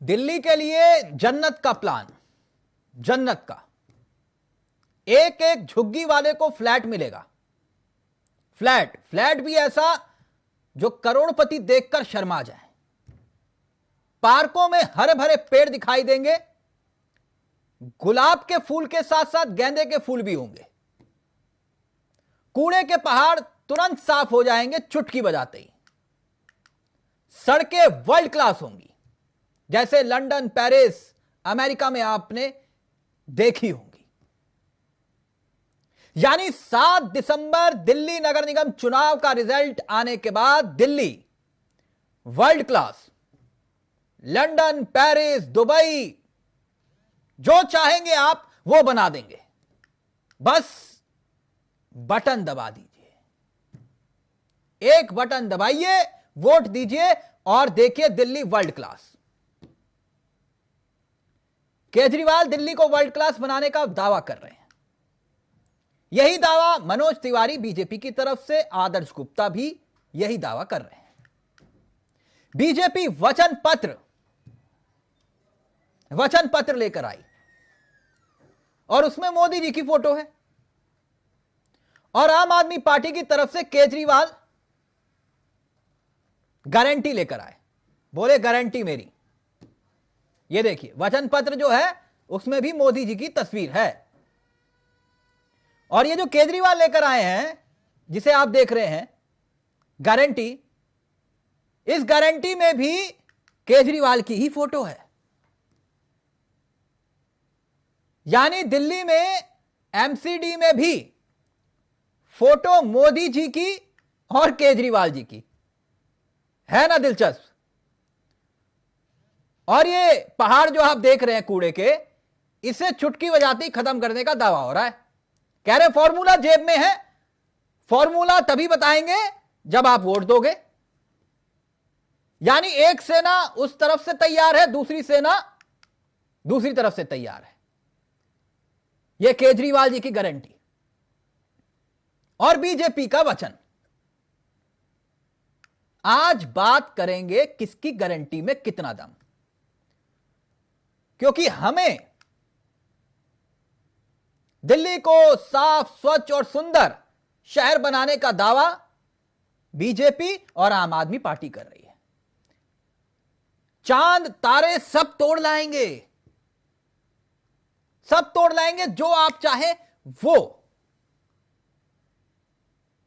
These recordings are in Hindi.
दिल्ली के लिए जन्नत का प्लान, जन्नत का। एक एक झुग्गी वाले को फ्लैट मिलेगा। फ्लैट फ्लैट भी ऐसा जो करोड़पति देखकर शर्मा जाए। पार्कों में हरे भरे पेड़ दिखाई देंगे, गुलाब के फूल के साथ साथ गेंदे के फूल भी होंगे। कूड़े के पहाड़ तुरंत साफ हो जाएंगे चुटकी बजाते ही। सड़कें वर्ल्ड क्लास होंगी, जैसे लंदन, पेरिस, अमेरिका में आपने देखी होंगी। यानी 7 दिसंबर दिल्ली नगर निगम चुनाव का रिजल्ट आने के बाद Delhi world class, London, Paris, Dubai, जो चाहेंगे आप वो बना देंगे। बस बटन दबा दीजिए, एक बटन दबाइए, वोट दीजिए और देखिए दिल्ली वर्ल्ड क्लास। केजरीवाल दिल्ली को वर्ल्ड क्लास बनाने का दावा कर रहे हैं। यही दावा मनोज तिवारी बीजेपी की तरफ से, आदर्श गुप्ता भी यही दावा कर रहे हैं। बीजेपी वचन पत्र लेकर आई और उसमें मोदी जी की फोटो है। और आम आदमी पार्टी की तरफ से केजरीवाल गारंटी लेकर आए, बोले गारंटी मेरी। ये देखिए वचन पत्र जो है उसमें भी मोदी जी की तस्वीर है। और ये जो केजरीवाल लेकर आए हैं, जिसे आप देख रहे हैं गारंटी, इस गारंटी में भी केजरीवाल की ही फोटो है। यानी दिल्ली में एमसीडी में भी फोटो मोदी जी की और केजरीवाल जी की है ना, दिलचस्प। और ये पहाड़ जो आप देख रहे हैं कूड़े के, इसे चुटकी बजाते ही खत्म करने का दावा हो रहा है। कह रहे फॉर्मूला जेब में है, फॉर्मूला तभी बताएंगे जब आप वोट दोगे। यानी एक सेना उस तरफ से तैयार है, दूसरी सेना दूसरी तरफ से तैयार है। यह केजरीवाल जी की गारंटी और बीजेपी का वचन। आज बात करेंगे किसकी गारंटी में कितना दम, क्योंकि हमें दिल्ली को साफ, स्वच्छ और सुंदर शहर बनाने का दावा बीजेपी और आम आदमी पार्टी कर रही है। चांद तारे सब तोड़ लाएंगे, सब तोड़ लाएंगे, जो आप चाहे वो,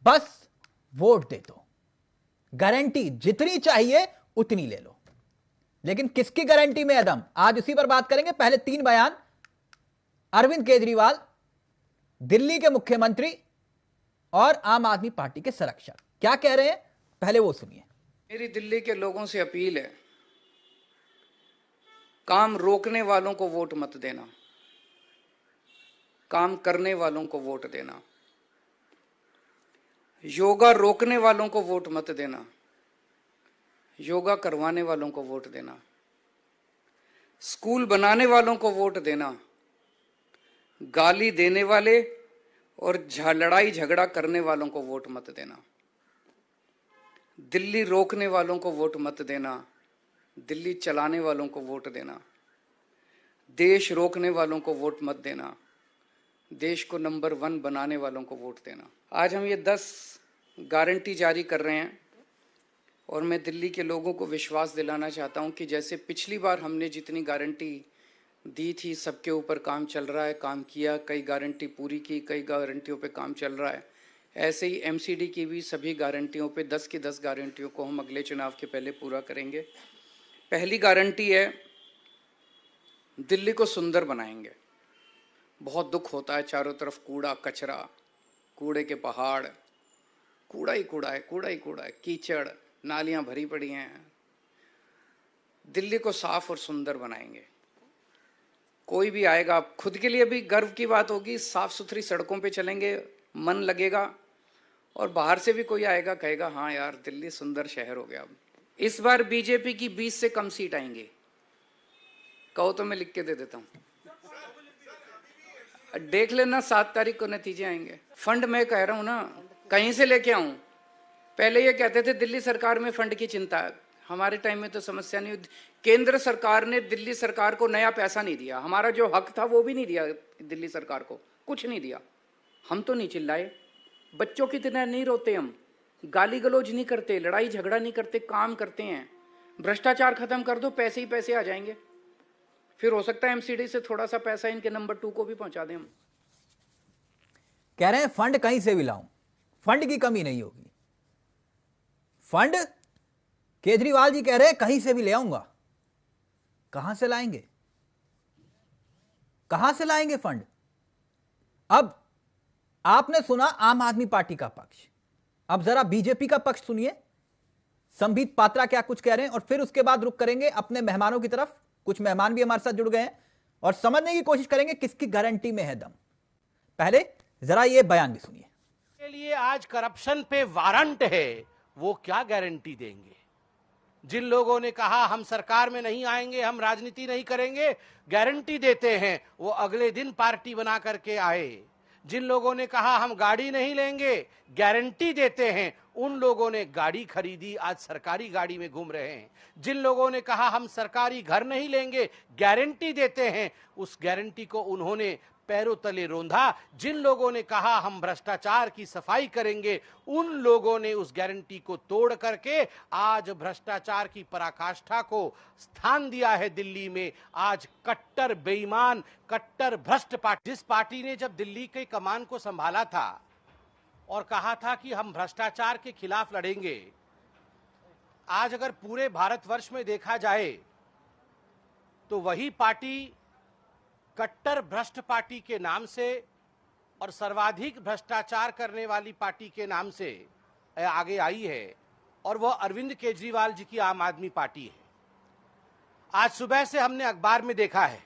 बस वोट दे दो। गारंटी जितनी चाहिए उतनी ले लो। लेकिन किसकी गारंटी में है दम, आज उसी पर बात करेंगे। पहले 3 बयान अरविंद केजरीवाल, दिल्ली के मुख्यमंत्री और आम आदमी पार्टी के संरक्षक, क्या कह रहे हैं, पहले वो सुनिए। मेरी दिल्ली के लोगों से अपील है, काम रोकने वालों को वोट मत देना, काम करने वालों को वोट देना। योगा रोकने वालों को वोट मत देना, योगा करवाने वालों को वोट देना। स्कूल बनाने वालों को वोट देना, गाली देने वाले और लड़ाई झगड़ा करने वालों को वोट मत देना। दिल्ली रोकने वालों को वोट मत देना, दिल्ली चलाने वालों को वोट देना। देश रोकने वालों को वोट मत देना, देश को नंबर 1 बनाने वालों को वोट देना। आज हम ये 10 गारंटी जारी कर रहे हैं और मैं दिल्ली के लोगों को विश्वास दिलाना चाहता हूं कि जैसे पिछली बार हमने जितनी गारंटी दी थी, सबके ऊपर काम चल रहा है, काम किया, कई गारंटी पूरी की, कई गारंटियों पे काम चल रहा है। ऐसे ही एमसीडी की भी सभी गारंटियों पे 10 की 10 गारंटियों को हम अगले चुनाव के पहले पूरा करेंगे। पहली गारंटी है, दिल्ली को सुंदर बनाएंगे। बहुत दुख होता है, चारों तरफ कूड़ा कचरा, कूड़े के पहाड़, कूड़ा ही कूड़ा है, कूड़ा ही कूड़ा है, कीचड़, नालियां भरी पड़ी हैं। दिल्ली को साफ और सुंदर बनाएंगे। कोई भी आएगा, आप खुद के लिए भी गर्व की बात होगी, साफ सुथरी सड़कों पे चलेंगे, मन लगेगा, और बाहर से भी कोई आएगा कहेगा हाँ यार दिल्ली सुंदर शहर हो गया। अब इस बार बीजेपी की 20 से कम सीट आएंगी, कहो तो मैं लिख के दे देता हूं, देख लेना 7 तारीख को नतीजे आएंगे। फंड मैं कह रहा हूं ना, कहीं से लेके आऊं। पहले ये कहते थे दिल्ली सरकार में फंड की चिंता है, हमारे टाइम में तो समस्या नहीं हुई। केंद्र सरकार ने दिल्ली सरकार को नया पैसा नहीं दिया, हमारा जो हक था वो भी नहीं दिया दिल्ली सरकार को, कुछ नहीं दिया। हम तो नहीं चिल्लाए, बच्चों की तरह नहीं रोते, हम गाली गलौज नहीं करते, लड़ाई झगड़ा नहीं करते, काम करते हैं। भ्रष्टाचार खत्म कर दो, पैसे ही पैसे आ जाएंगे। फिर हो सकता है एमसीडी से थोड़ा सा पैसा इनके नंबर 2 को भी पहुंचा दें हम। कह रहे हैं फंड कहीं से भी लाऊं, फंड की कमी नहीं होगी। फंड केजरीवाल जी कह रहे हैं कहीं से भी ले आऊंगा। कहां से लाएंगे, कहां से लाएंगे फंड? अब आपने सुना आम आदमी पार्टी का पक्ष, अब जरा बीजेपी का पक्ष सुनिए। संबित पात्रा क्या कुछ कह रहे हैं और फिर उसके बाद रुक करेंगे अपने मेहमानों की तरफ। कुछ मेहमान भी हमारे साथ जुड़ गए हैं और समझने की कोशिश करेंगे किसकी गारंटी में है दम। पहले जरा ये बयान भी सुनिए। के लिए आज करप्शन पे वारंट है, वो क्या गारंटी देंगे? जिन लोगों ने कहा हम सरकार में नहीं आएंगे, हम राजनीति नहीं करेंगे, गारंटी देते हैं वो अगले दिन पार्टी बना करके आए। जिन लोगों ने कहा हम गाड़ी नहीं लेंगे, गारंटी देते हैं उन लोगों ने गाड़ी खरीदी, आज सरकारी गाड़ी में घूम रहे हैं। जिन लोगों ने कहा हम सरकारी घर नहीं लेंगे, गारंटी देते हैं उस गारंटी को उन्होंने पैरों तले रौंदा। जिन लोगों ने कहा हम भ्रष्टाचार की सफाई करेंगे, उन लोगों ने उस गारंटी को तोड़ करके आज भ्रष्टाचार की पराकाष्ठा को स्थान दिया है दिल्ली में। आज कट्टर बेईमान, कट्टर भ्रष्ट पार्टी, जिस पार्टी ने जब दिल्ली के कमान को संभाला था और कहा था कि हम भ्रष्टाचार के खिलाफ लड़ेंगे, आज अगर पूरे भारतवर्ष में देखा जाए तो वही पार्टी कट्टर भ्रष्ट पार्टी के नाम से और सर्वाधिक भ्रष्टाचार करने वाली पार्टी के नाम से आगे आई है, और वह अरविंद केजरीवाल जी की आम आदमी पार्टी है। आज सुबह से हमने अखबार में देखा है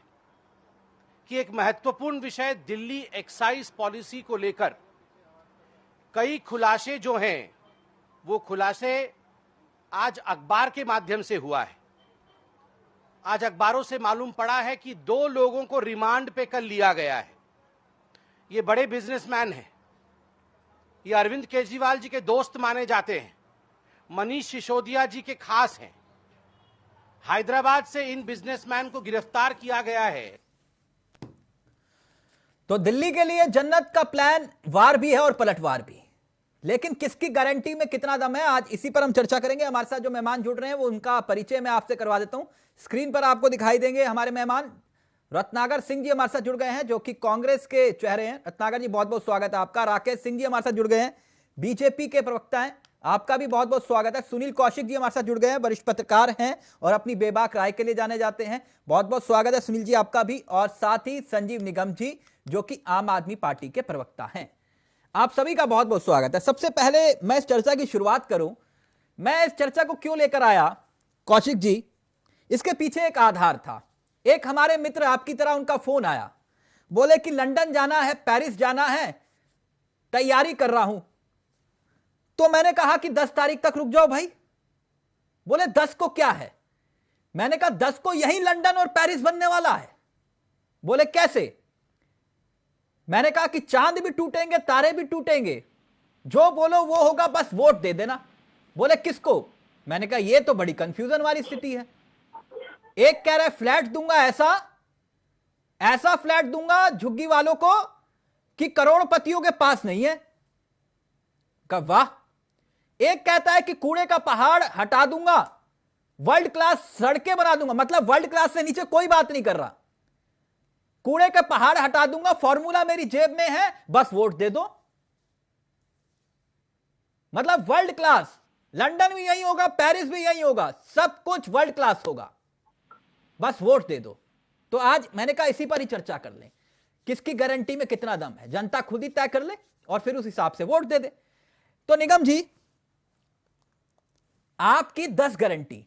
कि एक महत्वपूर्ण विषय दिल्ली एक्साइज पॉलिसी को लेकर कई खुलासे जो हैं, वो खुलासे आज अखबार के माध्यम से हुआ है। आज अखबारों से मालूम पड़ा है कि 2 लोगों को रिमांड पे कल लिया गया है। ये बड़े बिजनेसमैन हैं, ये अरविंद केजरीवाल जी के दोस्त माने जाते हैं, मनीष सिसोदिया जी के खास हैं। हैदराबाद से इन बिजनेसमैन को गिरफ्तार किया गया है। तो दिल्ली के लिए जन्नत का प्लान वार भी है और पलटवार भी, लेकिन किसकी गारंटी में कितना दम है, आज इसी पर हम चर्चा करेंगे। हमारे साथ जो मेहमान जुड़ रहे हैं वो उनका परिचय मैं आपसे करवा देता हूं। स्क्रीन पर आपको दिखाई देंगे हमारे मेहमान। रत्नाकर सिंह जी हमारे साथ जुड़ गए हैं, जो कि कांग्रेस के चेहरे हैं। रत्नाकर जी बहुत बहुत स्वागत है आपका। राकेश सिंह जी हमारे साथ जुड़ गए हैं, बीजेपी के प्रवक्ता हैं, आपका भी बहुत बहुत स्वागत है। सुनील कौशिक जी हमारे साथ जुड़ गए हैं, वरिष्ठ पत्रकार हैं और अपनी बेबाक राय के लिए जाने जाते हैं, बहुत बहुत स्वागत है सुनील जी आपका भी। और साथ ही संजीव निगम जी, जो कि आम आदमी पार्टी के प्रवक्ता हैं, आप सभी का बहुत बहुत स्वागत है। सबसे पहले मैं इस चर्चा की शुरुआत करूं, मैं इस चर्चा को क्यों लेकर आया कौशिक जी, इसके पीछे एक आधार था। एक हमारे मित्र आपकी तरह उनका फोन आया, बोले कि लंदन जाना है, पेरिस जाना है, तैयारी कर रहा हूं। तो मैंने कहा कि 10 तारीख तक रुक जाओ भाई। बोले 10 को क्या है? मैंने कहा 10 को यही लंदन और पेरिस बनने वाला है। बोले कैसे? मैंने कहा कि चांद भी टूटेंगे, तारे भी टूटेंगे, जो बोलो वो होगा, बस वोट दे देना। बोले किसको? मैंने कहा यह तो बड़ी कंफ्यूजन वाली स्थिति है। एक कह रहा है फ्लैट दूंगा, ऐसा फ्लैट दूंगा झुग्गी वालों को कि करोड़पतियों के पास नहीं है। कहा वाह। एक कहता है कि कूड़े का पहाड़ हटा दूंगा, वर्ल्ड क्लास सड़कें बना दूंगा, मतलब वर्ल्ड क्लास से नीचे कोई बात नहीं कर रहा, कूड़े के पहाड़ हटा दूंगा, फॉर्मूला मेरी जेब में है, बस वोट दे दो। मतलब वर्ल्ड क्लास, लंदन भी यही होगा, पेरिस भी यही होगा, सब कुछ वर्ल्ड क्लास होगा, बस वोट दे दो। तो आज मैंने कहा इसी पर ही चर्चा कर लें, किसकी गारंटी में कितना दम है, जनता खुद ही तय कर ले और फिर उस हिसाब से वोट दे दे। तो निगम जी, आपकी 10 गारंटी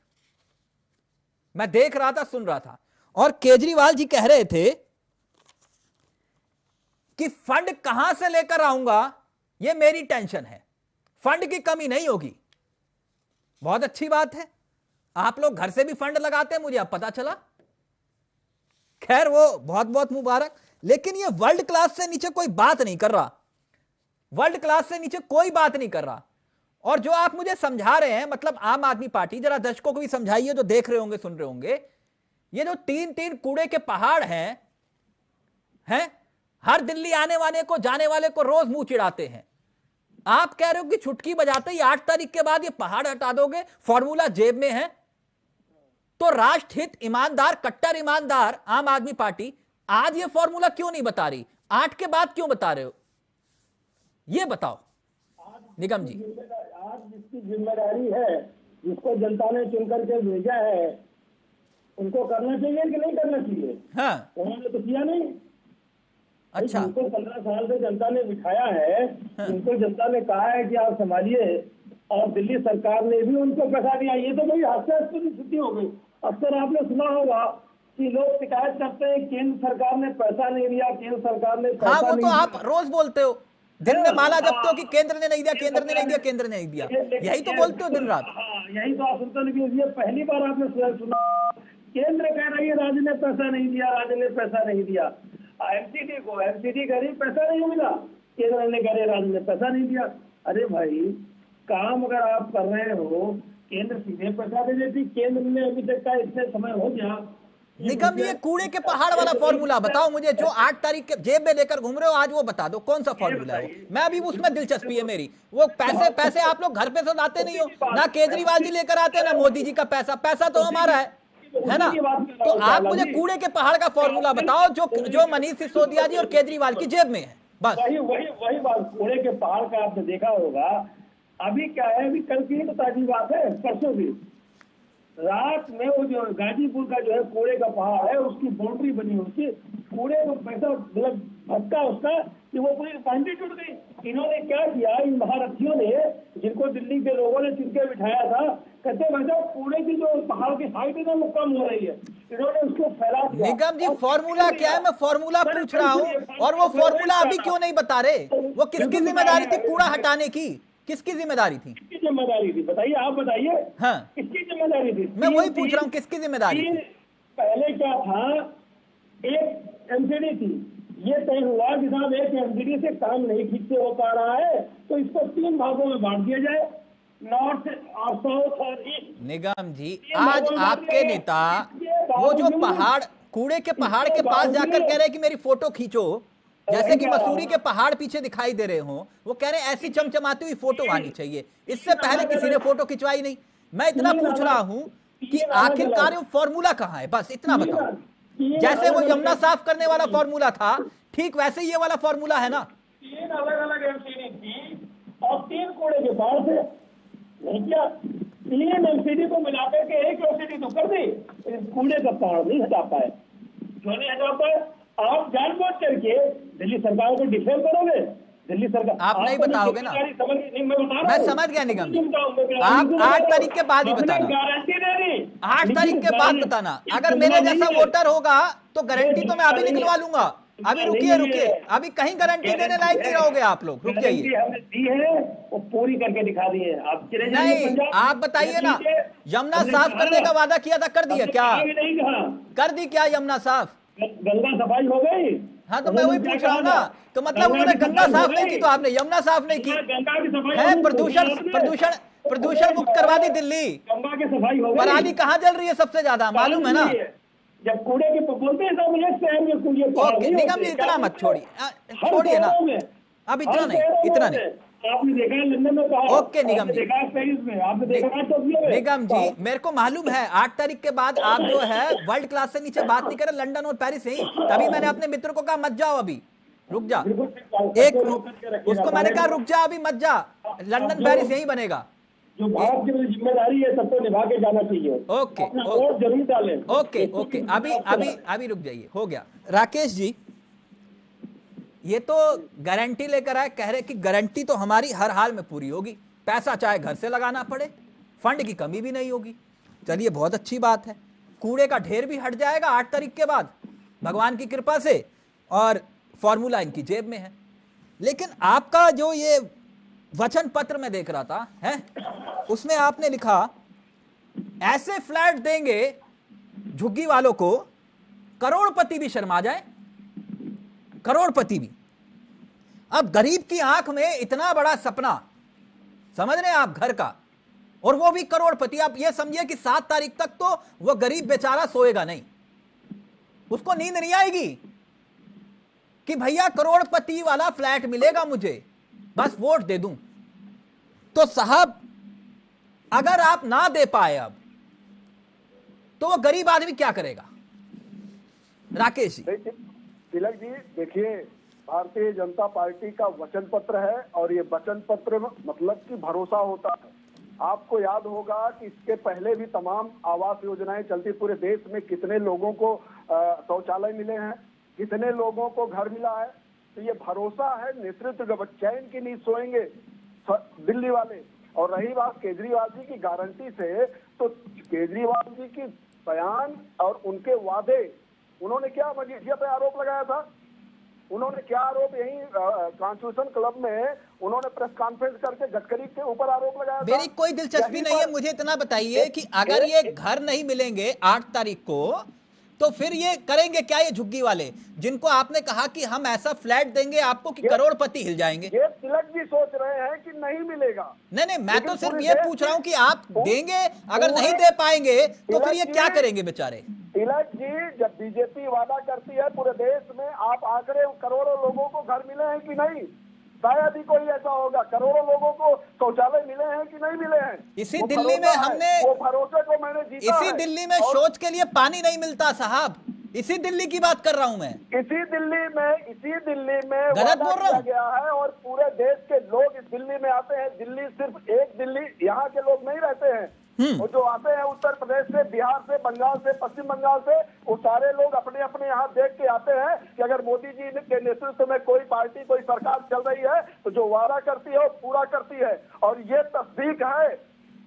मैं देख रहा था, सुन रहा था, और केजरीवाल जी कह रहे थे कि फंड कहां से लेकर आऊंगा, यह मेरी टेंशन है, फंड की कमी नहीं होगी। बहुत अच्छी बात है, आप लोग घर से भी फंड लगाते हैं, मुझे अब पता चला। खैर वो बहुत बहुत मुबारक, लेकिन ये वर्ल्ड क्लास से नीचे कोई बात नहीं कर रहा, वर्ल्ड क्लास से नीचे कोई बात नहीं कर रहा। और जो आप मुझे समझा रहे हैं, मतलब आम आदमी पार्टी, जरा दर्शकों को भी समझाइए जो देख रहे होंगे, सुन रहे होंगे, ये जो तीन तीन कूड़े के पहाड़ हैं, हर दिल्ली आने वाले को, जाने वाले को रोज मुंह चिढ़ाते हैं। आप कह रहे हो कि छुटकी बजाते ही 8 तारीख के बाद ये पहाड़ हटा दोगे, फॉर्मूला जेब में है। तो राष्ट्रहित ईमानदार, कट्टर ईमानदार आम आदमी पार्टी आज ये फॉर्मूला क्यों नहीं बता रही, 8 के बाद क्यों बता रहे हो, ये बताओ निगम जी। आज जिसकी जिम्मेदारी है, जिसको जनता ने चुन करके भेजा है, उनको करना चाहिए कि नहीं करना चाहिए? हाँ, उन्होंने तो किया नहीं। अच्छा, उनको 15 साल से जनता ने बिठाया है, उनको जनता ने कहा है कि आप संभालिए, और दिल्ली सरकार ने भी उनको पैसा दिया। ये तो बड़ी हास्यास्पद स्थिति हो गई। अक्सर आपने सुना होगा कि लोग शिकायत करते हैं केंद्र सरकार ने पैसा नहीं दिया, केंद्र सरकार ने पैसा हाँ, वो नहीं तो दिया। आप रोज बोलते हो, दिन में माला जपते हो कि केंद्र ने नहीं दिया, केंद्र ने नहीं दिया, केंद्र ने नहीं दिया, यही तो बोलते हो दिन रात। हाँ, यही तो आप सुनते, लेकिन ये पहली बार आपने सुना केंद्र कह रही है राज्य ने पैसा नहीं दिया, राज्य ने पैसा नहीं दिया। एमसीडी कह रही पैसा नहीं मिला, केंद्र ने कह रहे राज्य ने पैसा नहीं दिया। अरे भाई, काम अगर आप कर रहे हो, केंद्र सीधे पैसा दे देती, केंद्र ने अभी तक का इतने समय हो गया। निगम, ये कूड़े के पहाड़ वाला फॉर्मूला बताओ मुझे, जो 8 तारीख के जेब में लेकर घूम रहे हो, आज वो बता दो कौन सा फॉर्मूला है वो। मैं अभी उसमें दिलचस्पी है मेरी। वो पैसे आप लोग घर पे तो लाते नहीं हो, ना केजरीवाल जी लेकर आते, ना मोदी जी का पैसा तो हमारा है ना। तो आप मुझे कूड़े के पहाड़ का फॉर्मूला बताओ जो मनीष सिसोदिया जी और केजरीवाल की जेब में है, बस। वही बात, कूड़े के पहाड़ का आपने देखा होगा। अभी क्या है, अभी कल की तो ताजी बात है, परसों की रात में वो जो गाजीपुर का जो है कूड़े का पहाड़ है, उसकी बाउंड्री बनी हुई थी, कूड़े को पैसा मतलब भटका उसका कि वो पूरी बाउंड्री टूट गई। इन्होंने क्या किया, इन महारथियों ने, जिनको दिल्ली के लोगों ने चुन के बिठाया था, कहते भाई कूड़े की जो पहाड़ की हाइट है ना वो कम हो रही है, इन्होंने उसको फैला दिया। निगम जी, फॉर्मूला क्या है, मैं फॉर्मूला पूछ रहा हूँ, और वो फॉर्मूला अभी क्यों नहीं बता रहे? वो किसकी जिम्मेदारी थी कूड़ा हटाने की, किसकी जिम्मेदारी थी? किसकी जिम्मेदारी थी बताइए, आप बताइए। हाँ, किसकी जिम्मेदारी थी? मैं वही पूछ रहा हूँ, किसकी जिम्मेदारी थी? पहले क्या था, एक एमसीडी थी, ये तय हुआ कि साहब एक एमसीडी से काम नहीं ठीक से हो पा रहा है, तो इसको 3 भागों में बांट दिया जाए, नॉर्थ और साउथ और ईस्ट। निगम जी, आज आपके नेता वो जो पहाड़, कूड़े के पहाड़ के पास जाकर कह रहे हैं कि मेरी फोटो खींचो, जैसे कि मसूरी के पहाड़ पीछे दिखाई दे रहे हो, वो कह रहे हैं ऐसी चमचमाती हुई फोटो आनी चाहिए। इससे पहले किसी ने फोटो खिंचवाई नहीं। मैं इतना पूछ रहा हूं कि आखिरकार वो फॉर्मूला कहां है, बस इतना बताओ। जैसे वो यमुना साफ करने वाला फॉर्मूला था, ठीक वैसे ही ये वाला फॉर्मूला है ना। 3 अलग-अलग एमसीडी थी और 3 कूड़े के पहाड़ थे, नहीं क्या 3 एमसीडी को मिलाकर के एक एमसीडी तो कर दी, कूड़े का पहाड़ नहीं हटा पाए। क्यों नहीं हटा पाए? आप जानबूझ करके दिल्ली सरकार को डिफेम करोगे, दिल्ली सरकार आप नहीं बताओगे ना, मैं समझ गया निगम जी। आप 8 तारीख के बाद ही बताना, गारंटी दे दी, 8 तारीख के बाद बताना। अगर मेरे जैसा वोटर होगा तो गारंटी तो मैं अभी निकलवा लूंगा। अभी रुकिए, अभी कहीं गारंटी देने लायक नहीं रहोगे आप लोग, रुक जाइए। हमने दी है वो पूरी करके दिखा दी है। आप नहीं, आप बताइए ना, यमुना साफ करने का वादा किया था, कर दिया क्या? नहीं कहा, कर दी क्या यमुना साफ? गंगा सफाई हो गई। हाँ, तो मैं वही पूछ रहा हूँ ना, तो मतलब उन्होंने गंगा साफ नहीं की तो आपने यमुना साफ नहीं की गंगा की सफाई है। प्रदूषण मुक्त करवा दी दिल्ली। गंगा की सफाई हो गई। पराली कहाँ जल रही है सबसे ज्यादा, मालूम है ना? जब कूड़े के बोलते हैं सब एक शहर में कूड़े ओके निगम जी, इतना मत छोड़िए ना, अब इतना नहीं। आपने देखा है लंदन में कहा, ओके निगम जी, देखा है पेरिस में, आपने देखा है टोक्यो में। निगम जी, मेरे को मालूम है 8 तारीख के बाद आप जो है वर्ल्ड क्लास से नीचे बात नहीं करें, लंदन और पेरिस से ही। तभी मैंने अपने मित्र को कहा मत जाओ, अभी रुक जा। उसको मैंने कहा रुक जा, अभी मत जा, लंदन पेरिस यही बनेगा। जो भारत की जिम्मेदारी है सबको निभा के जाना चाहिए। ओके, अपना वोट जरूर डालें। ओके, अभी रुक जाइए, हो गया। राकेश जी, ये तो गारंटी लेकर आए, कह रहे कि गारंटी तो हमारी हर हाल में पूरी होगी, पैसा चाहे घर से लगाना पड़े, फंड की कमी भी नहीं होगी। चलिए, बहुत अच्छी बात है, कूड़े का ढेर भी हट जाएगा 8 तारीख के बाद भगवान की कृपा से, और फॉर्मूला इनकी जेब में है। लेकिन आपका जो ये वचन पत्र में देख रहा था है, उसमें आपने लिखा ऐसे फ्लैट देंगे झुग्गी वालों को करोड़पति भी शर्मा जाए, करोड़पति भी। अब गरीब की आंख में इतना बड़ा सपना समझ रहे हैं आप, घर का, और वो भी करोड़पति। आप ये समझिए कि 7 तारीख तक तो वो गरीब बेचारा सोएगा नहीं, उसको नींद नहीं आएगी कि भैया करोड़पति वाला फ्लैट मिलेगा मुझे, बस वोट दे दूं। तो साहब अगर आप ना दे पाए अब, तो वो गरीब आदमी क्या करेगा? राकेश जी। तिलक जी देखिए, भारतीय जनता पार्टी का वचन पत्र है और ये वचन पत्र मतलब कि भरोसा होता है। आपको याद होगा कि इसके पहले भी तमाम आवास योजनाएं चलती, पूरे देश में कितने लोगों को शौचालय मिले हैं, कितने लोगों को घर मिला है। तो ये भरोसा है, नेतृत्व चैन की नींद सोएंगे दिल्ली वाले। और रही बात केजरीवाल जी की गारंटी से, तो केजरीवाल जी की बयान और उनके वादे, उन्होंने क्या मजीठिया पे आरोप लगाया था, उन्होंने क्या आरोप यही कॉन्स्टिट्यूशन क्लब में उन्होंने प्रेस कॉन्फ्रेंस करके गडकरी के ऊपर आरोप लगाया था। मेरी कोई दिलचस्पी नहीं है, मुझे इतना बताइए कि अगर ये घर नहीं मिलेंगे 8 तारीख को, तो फिर ये करेंगे क्या ये झुग्गी वाले, जिनको आपने कहा कि हम ऐसा फ्लैट देंगे आपको कि करोड़पति हिल जाएंगे? ये तिलक जी सोच रहे हैं कि नहीं मिलेगा। नहीं, मैं तो सिर्फ ये पूछ रहा हूं कि आप देंगे, अगर नहीं दे पाएंगे तो फिर ये क्या करेंगे बेचारे? तिलक जी, जब बीजेपी वादा करती है पूरे देश में, आप आंकड़े करोड़ों लोगों को घर मिले हैं कि नहीं? शायद ही कोई ऐसा होगा। करोड़ों लोगों को शौचालय मिले हैं कि नहीं मिले हैं? इसी दिल्ली में हमने, वो भरोसे को मैंने जीता इसी दिल्ली में शौच के लिए पानी नहीं मिलता साहब, इसी दिल्ली की बात कर रहा हूं मैं। इसी दिल्ली में गलत बोल रहा हूं? गया है और पूरे देश के लोग इस दिल्ली में आते हैं। दिल्ली सिर्फ एक दिल्ली, यहाँ के लोग नहीं रहते हैं। और जो आते हैं उत्तर प्रदेश से, बिहार से, बंगाल से, पश्चिम बंगाल से, वो सारे लोग अपने अपने यहाँ देख के आते हैं कि अगर मोदी जी के नेतृत्व में कोई पार्टी, कोई सरकार चल रही है तो जो वादा करती है वो पूरा करती है। और ये तस्दीक है,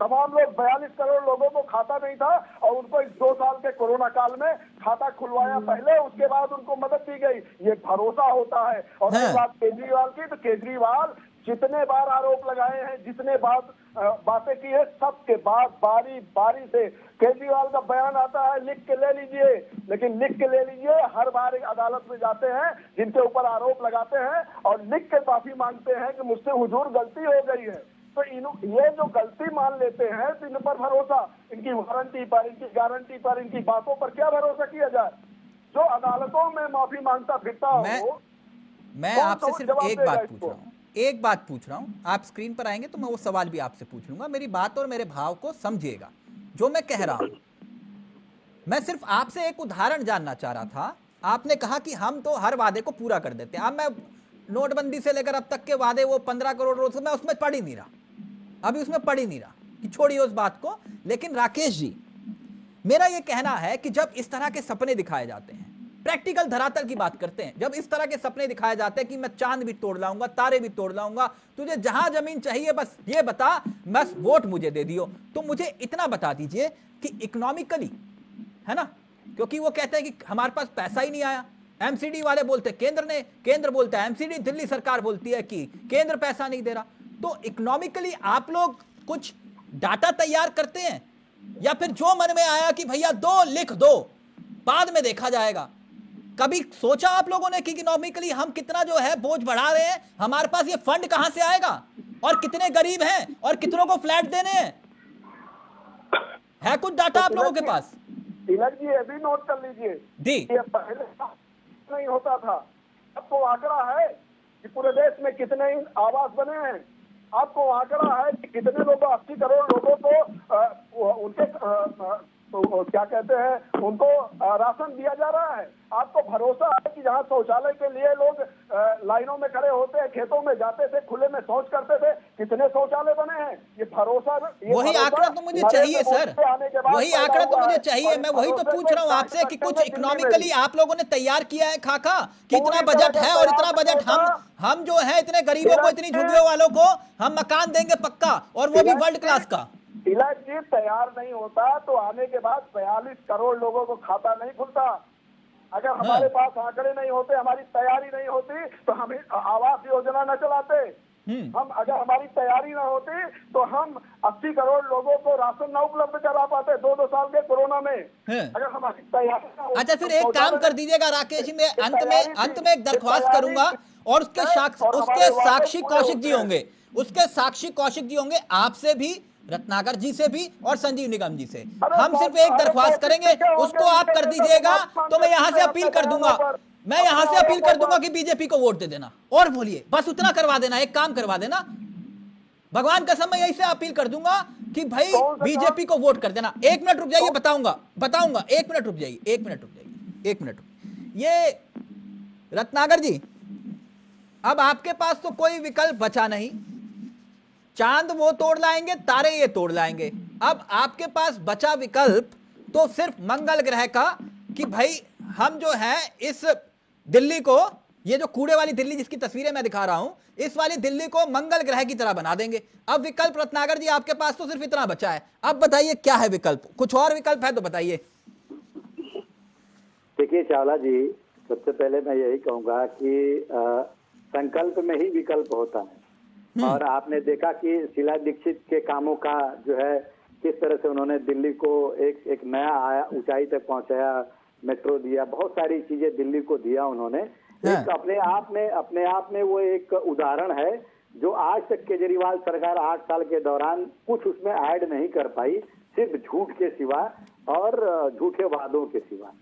तमाम लोग 42 करोड़ लोगों को खाता नहीं था और उनको इस 2 साल के कोरोना काल में खाता खुलवाया पहले, उसके बाद उनको मदद दी गई। ये भरोसा होता है। और रही बात केजरीवाल की, तो केजरीवाल जितने बार आरोप लगाए हैं, जितने बातें की है, सबके बाद बारी बारी से केजरीवाल का बयान आता है, लिख के ले लीजिए। लेकिन लिख के ले लीजिए, हर बार एक अदालत में जाते हैं, जिनके ऊपर आरोप लगाते हैं और लिख के माफी मांगते हैं कि मुझसे हुजूर गलती हो गई है। तो ये जो गलती मान लेते हैं, तो इन पर भरोसा, इनकी वारंटी पर, इनकी गारंटी पर, इनकी बातों पर क्या भरोसा किया जाए? जो अदालतों में माफी मांगता फिरता हो। मैं आपसे सिर्फ एक बात पूछ रहा हूं, आप स्क्रीन पर आएंगे तो मैं वो सवाल भी आपसे पूछ लूंगा। मेरी बात और मेरे भाव को समझिएगा जो मैं कह रहा हूं। मैं सिर्फ आपसे एक उदाहरण जानना चाह रहा था। आपने कहा कि हम तो हर वादे को पूरा कर देते हैं। अब मैं नोटबंदी से लेकर अब तक के वादे, वो 15 करोड़ रोज, मैं उसमें पढ़ ही नहीं रहा, अभी उसमें पढ़ ही नहीं रहा, कि छोड़िए उस बात को। लेकिन राकेश जी, मेरा यह कहना है कि जब इस तरह के सपने दिखाए जाते हैं, प्रैक्टिकल धरातल की बात करते हैं, जब इस तरह के सपने दिखाए जाते हैं कि मैं चांद भी तोड़ लाऊंगा, तारे भी तोड़ लाऊंगा, तुझे जहां जमीन चाहिए बस ये बता, बस वोट मुझे दे दियो, तो मुझे इतना बता दीजिए कि इकोनॉमिकली, है ना, क्योंकि वो कहते हैं कि हमारे पास पैसा ही नहीं आया, एमसीडी वाले बोलते केंद्र बोलता है एमसीडी, दिल्ली सरकार बोलती है कि केंद्र पैसा नहीं दे रहा। तो इकोनॉमिकली आप लोग कुछ डाटा तैयार करते हैं या फिर जो मन में आया कि भैया दो लिख दो, बाद में देखा जाएगा? कभी सोचा आप लोगों ने कि इकोनॉमिकली हम कितना जो है बोझ बढ़ा रहे हैं, हमारे पास ये फंड कहां से आएगा, और कितने गरीब हैं और कितनों को फ्लैट देने हैं? है कुछ डाटा आप लोगों के पास? तिलक जी, ये भी नोट कर लीजिए, ये पहले नहीं होता था। अब तो आंकड़ा है कि पूरे देश में कितने आवास बने हैं। आपको आंकड़ा है कि कितने लोगों, 80 करोड़ लोगों को उनके तो क्या कहते हैं, उनको राशन दिया जा रहा है। आपको भरोसा है कि जहां शौचालय के लिए लोग लाइनों में खड़े होते हैं, खेतों में जाते थे, खुले में शौच करते थे, कितने शौचालय बने हैं? ये भरोसा, वही आंकड़ा तो मुझे चाहिए सर, वही आंकड़ा तो मुझे चाहिए। मैं वही तो पूछ रहा हूँ आपसे कि कुछ इकोनॉमिकली आप लोगों ने तैयार किया है खाका कि इतना बजट है और इतना बजट हम जो है इतने गरीबों को, इतनी झुग्गियों वालों को हम मकान देंगे पक्का, और वो भी वर्ल्ड क्लास का। तिलक जी, तैयार नहीं होता तो आने के बाद 42 करोड़ लोगों को खाता नहीं खुलता। अगर हमारे पास आंकड़े नहीं होते, हमारी तैयारी नहीं होती, तो हम आवास योजना न चलाते। हम, अगर हमारी तैयारी ना होती तो हम 80 करोड़ लोगों को राशन न उपलब्ध करा पाते 2 साल के कोरोना में। अगर हमारी तैयारी ना होती। अच्छा, फिर एक काम कर दीजिएगा राकेश जी, मैं अंत में एक दरख्वास्त करूंगा, और उसके साक्षी कौशिक जी होंगे, उसके साक्षी कौशिक जी होंगे, आपसे भी, रत्नाकर जी से भी और संजीव निगम जी से। अरे हम सिर्फ एक अरे दरख्वास्त करेंगे, क्या हो उसको गया? आप कर इनके दीजिएगा बात तो मैं यहां से मानते अपील हैं कर दूंगा, पर। मैं यहां से अपील कर दूंगा पर। कि बीजेपी को वोट दे देना। और बोलिए, बस उतना करवा देना, एक काम करवा देना, भगवान कसम मैं यही से अपील कर दूंगा कि भाई कौन सा बीजेपी को वोट कर देना। एक मिनट रुक जाइए, बताऊंगा, एक मिनट रुक जाइए, एक मिनट। ये रत्नाकर जी, अब आपके पास तो कोई विकल्प बचा नहीं, चांद वो तोड़ लाएंगे, तारे ये तोड़ लाएंगे। अब आपके पास बचा विकल्प तो सिर्फ मंगल ग्रह का कि भाई हम जो है इस दिल्ली को, ये जो कूड़े वाली दिल्ली जिसकी तस्वीरें मैं दिखा रहा हूं, इस वाली दिल्ली को मंगल ग्रह की तरह बना देंगे। अब विकल्प रत्नाकर जी आपके पास तो सिर्फ इतना बचा है, अब बताइए क्या है विकल्प? कुछ और विकल्प है तो बताइए। देखिए चावला जी, सबसे पहले मैं यही कहूंगा कि संकल्प में ही विकल्प होता है। और आपने देखा कि शीला दीक्षित के कामों का जो है किस तरह से उन्होंने दिल्ली को एक नया ऊंचाई तक पहुंचाया, मेट्रो दिया, बहुत सारी चीजें दिल्ली को दिया उन्होंने। एक अपने आप में वो एक उदाहरण है जो आज तक केजरीवाल सरकार 8 साल के दौरान कुछ उसमें ऐड नहीं कर पाई, सिर्फ झूठ के सिवा और झूठे वादों के सिवा।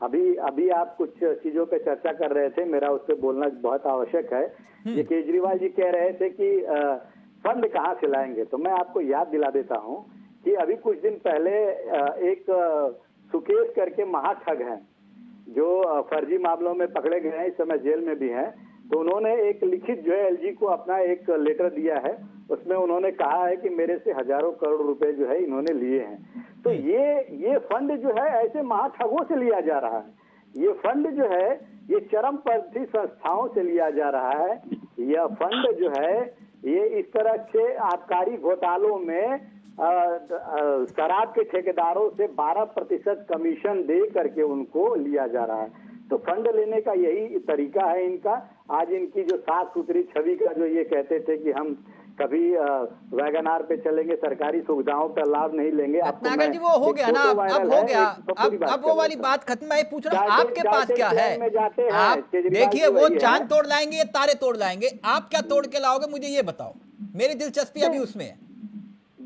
अभी आप कुछ चीजों पे चर्चा कर रहे थे, मेरा उस पर बोलना बहुत आवश्यक है। ये केजरीवाल जी कह रहे थे कि फंड कहाँ से लाएंगे, तो मैं आपको याद दिला देता हूँ कि अभी कुछ दिन पहले एक सुकेश करके महाठग हैं जो फर्जी मामलों में पकड़े गए हैं, इस समय जेल में भी हैं। तो उन्होंने एक लिखित जो है एलजी को अपना एक लेटर दिया है, उसमें उन्होंने कहा है कि मेरे से हजारों करोड़ रुपए जो है इन्होंने लिए हैं। तो ये फंड जो है ऐसे महाठगों से लिया जा रहा है। ये फंड जो है ये चरमपंथी संस्थाओं से लिया जा रहा है। यह फंड जो है ये इस तरह से आबकारी घोटालों में शराब के ठेकेदारों से 12% कमीशन दे करके उनको लिया जा रहा है। तो फंड लेने का यही तरीका है इनका। आज इनकी जो साफ सुथरी छवि का जो ये कहते थे कि हम कभी वैगनार पे चलेंगे, सरकारी सुविधाओं का लाभ नहीं लेंगे। रत्नाकर जी वो हो गया ना, अब हो गया, अब वो वाली बात खत्म है। पूछ रहा हूँ आपके पास क्या है? आप देखिए वो चांद तोड़ लाएंगे, तारे तोड़ लाएंगे, आप क्या तोड़ के लाओगे मुझे ये बताओ, मेरी दिलचस्पी अभी उसमें है।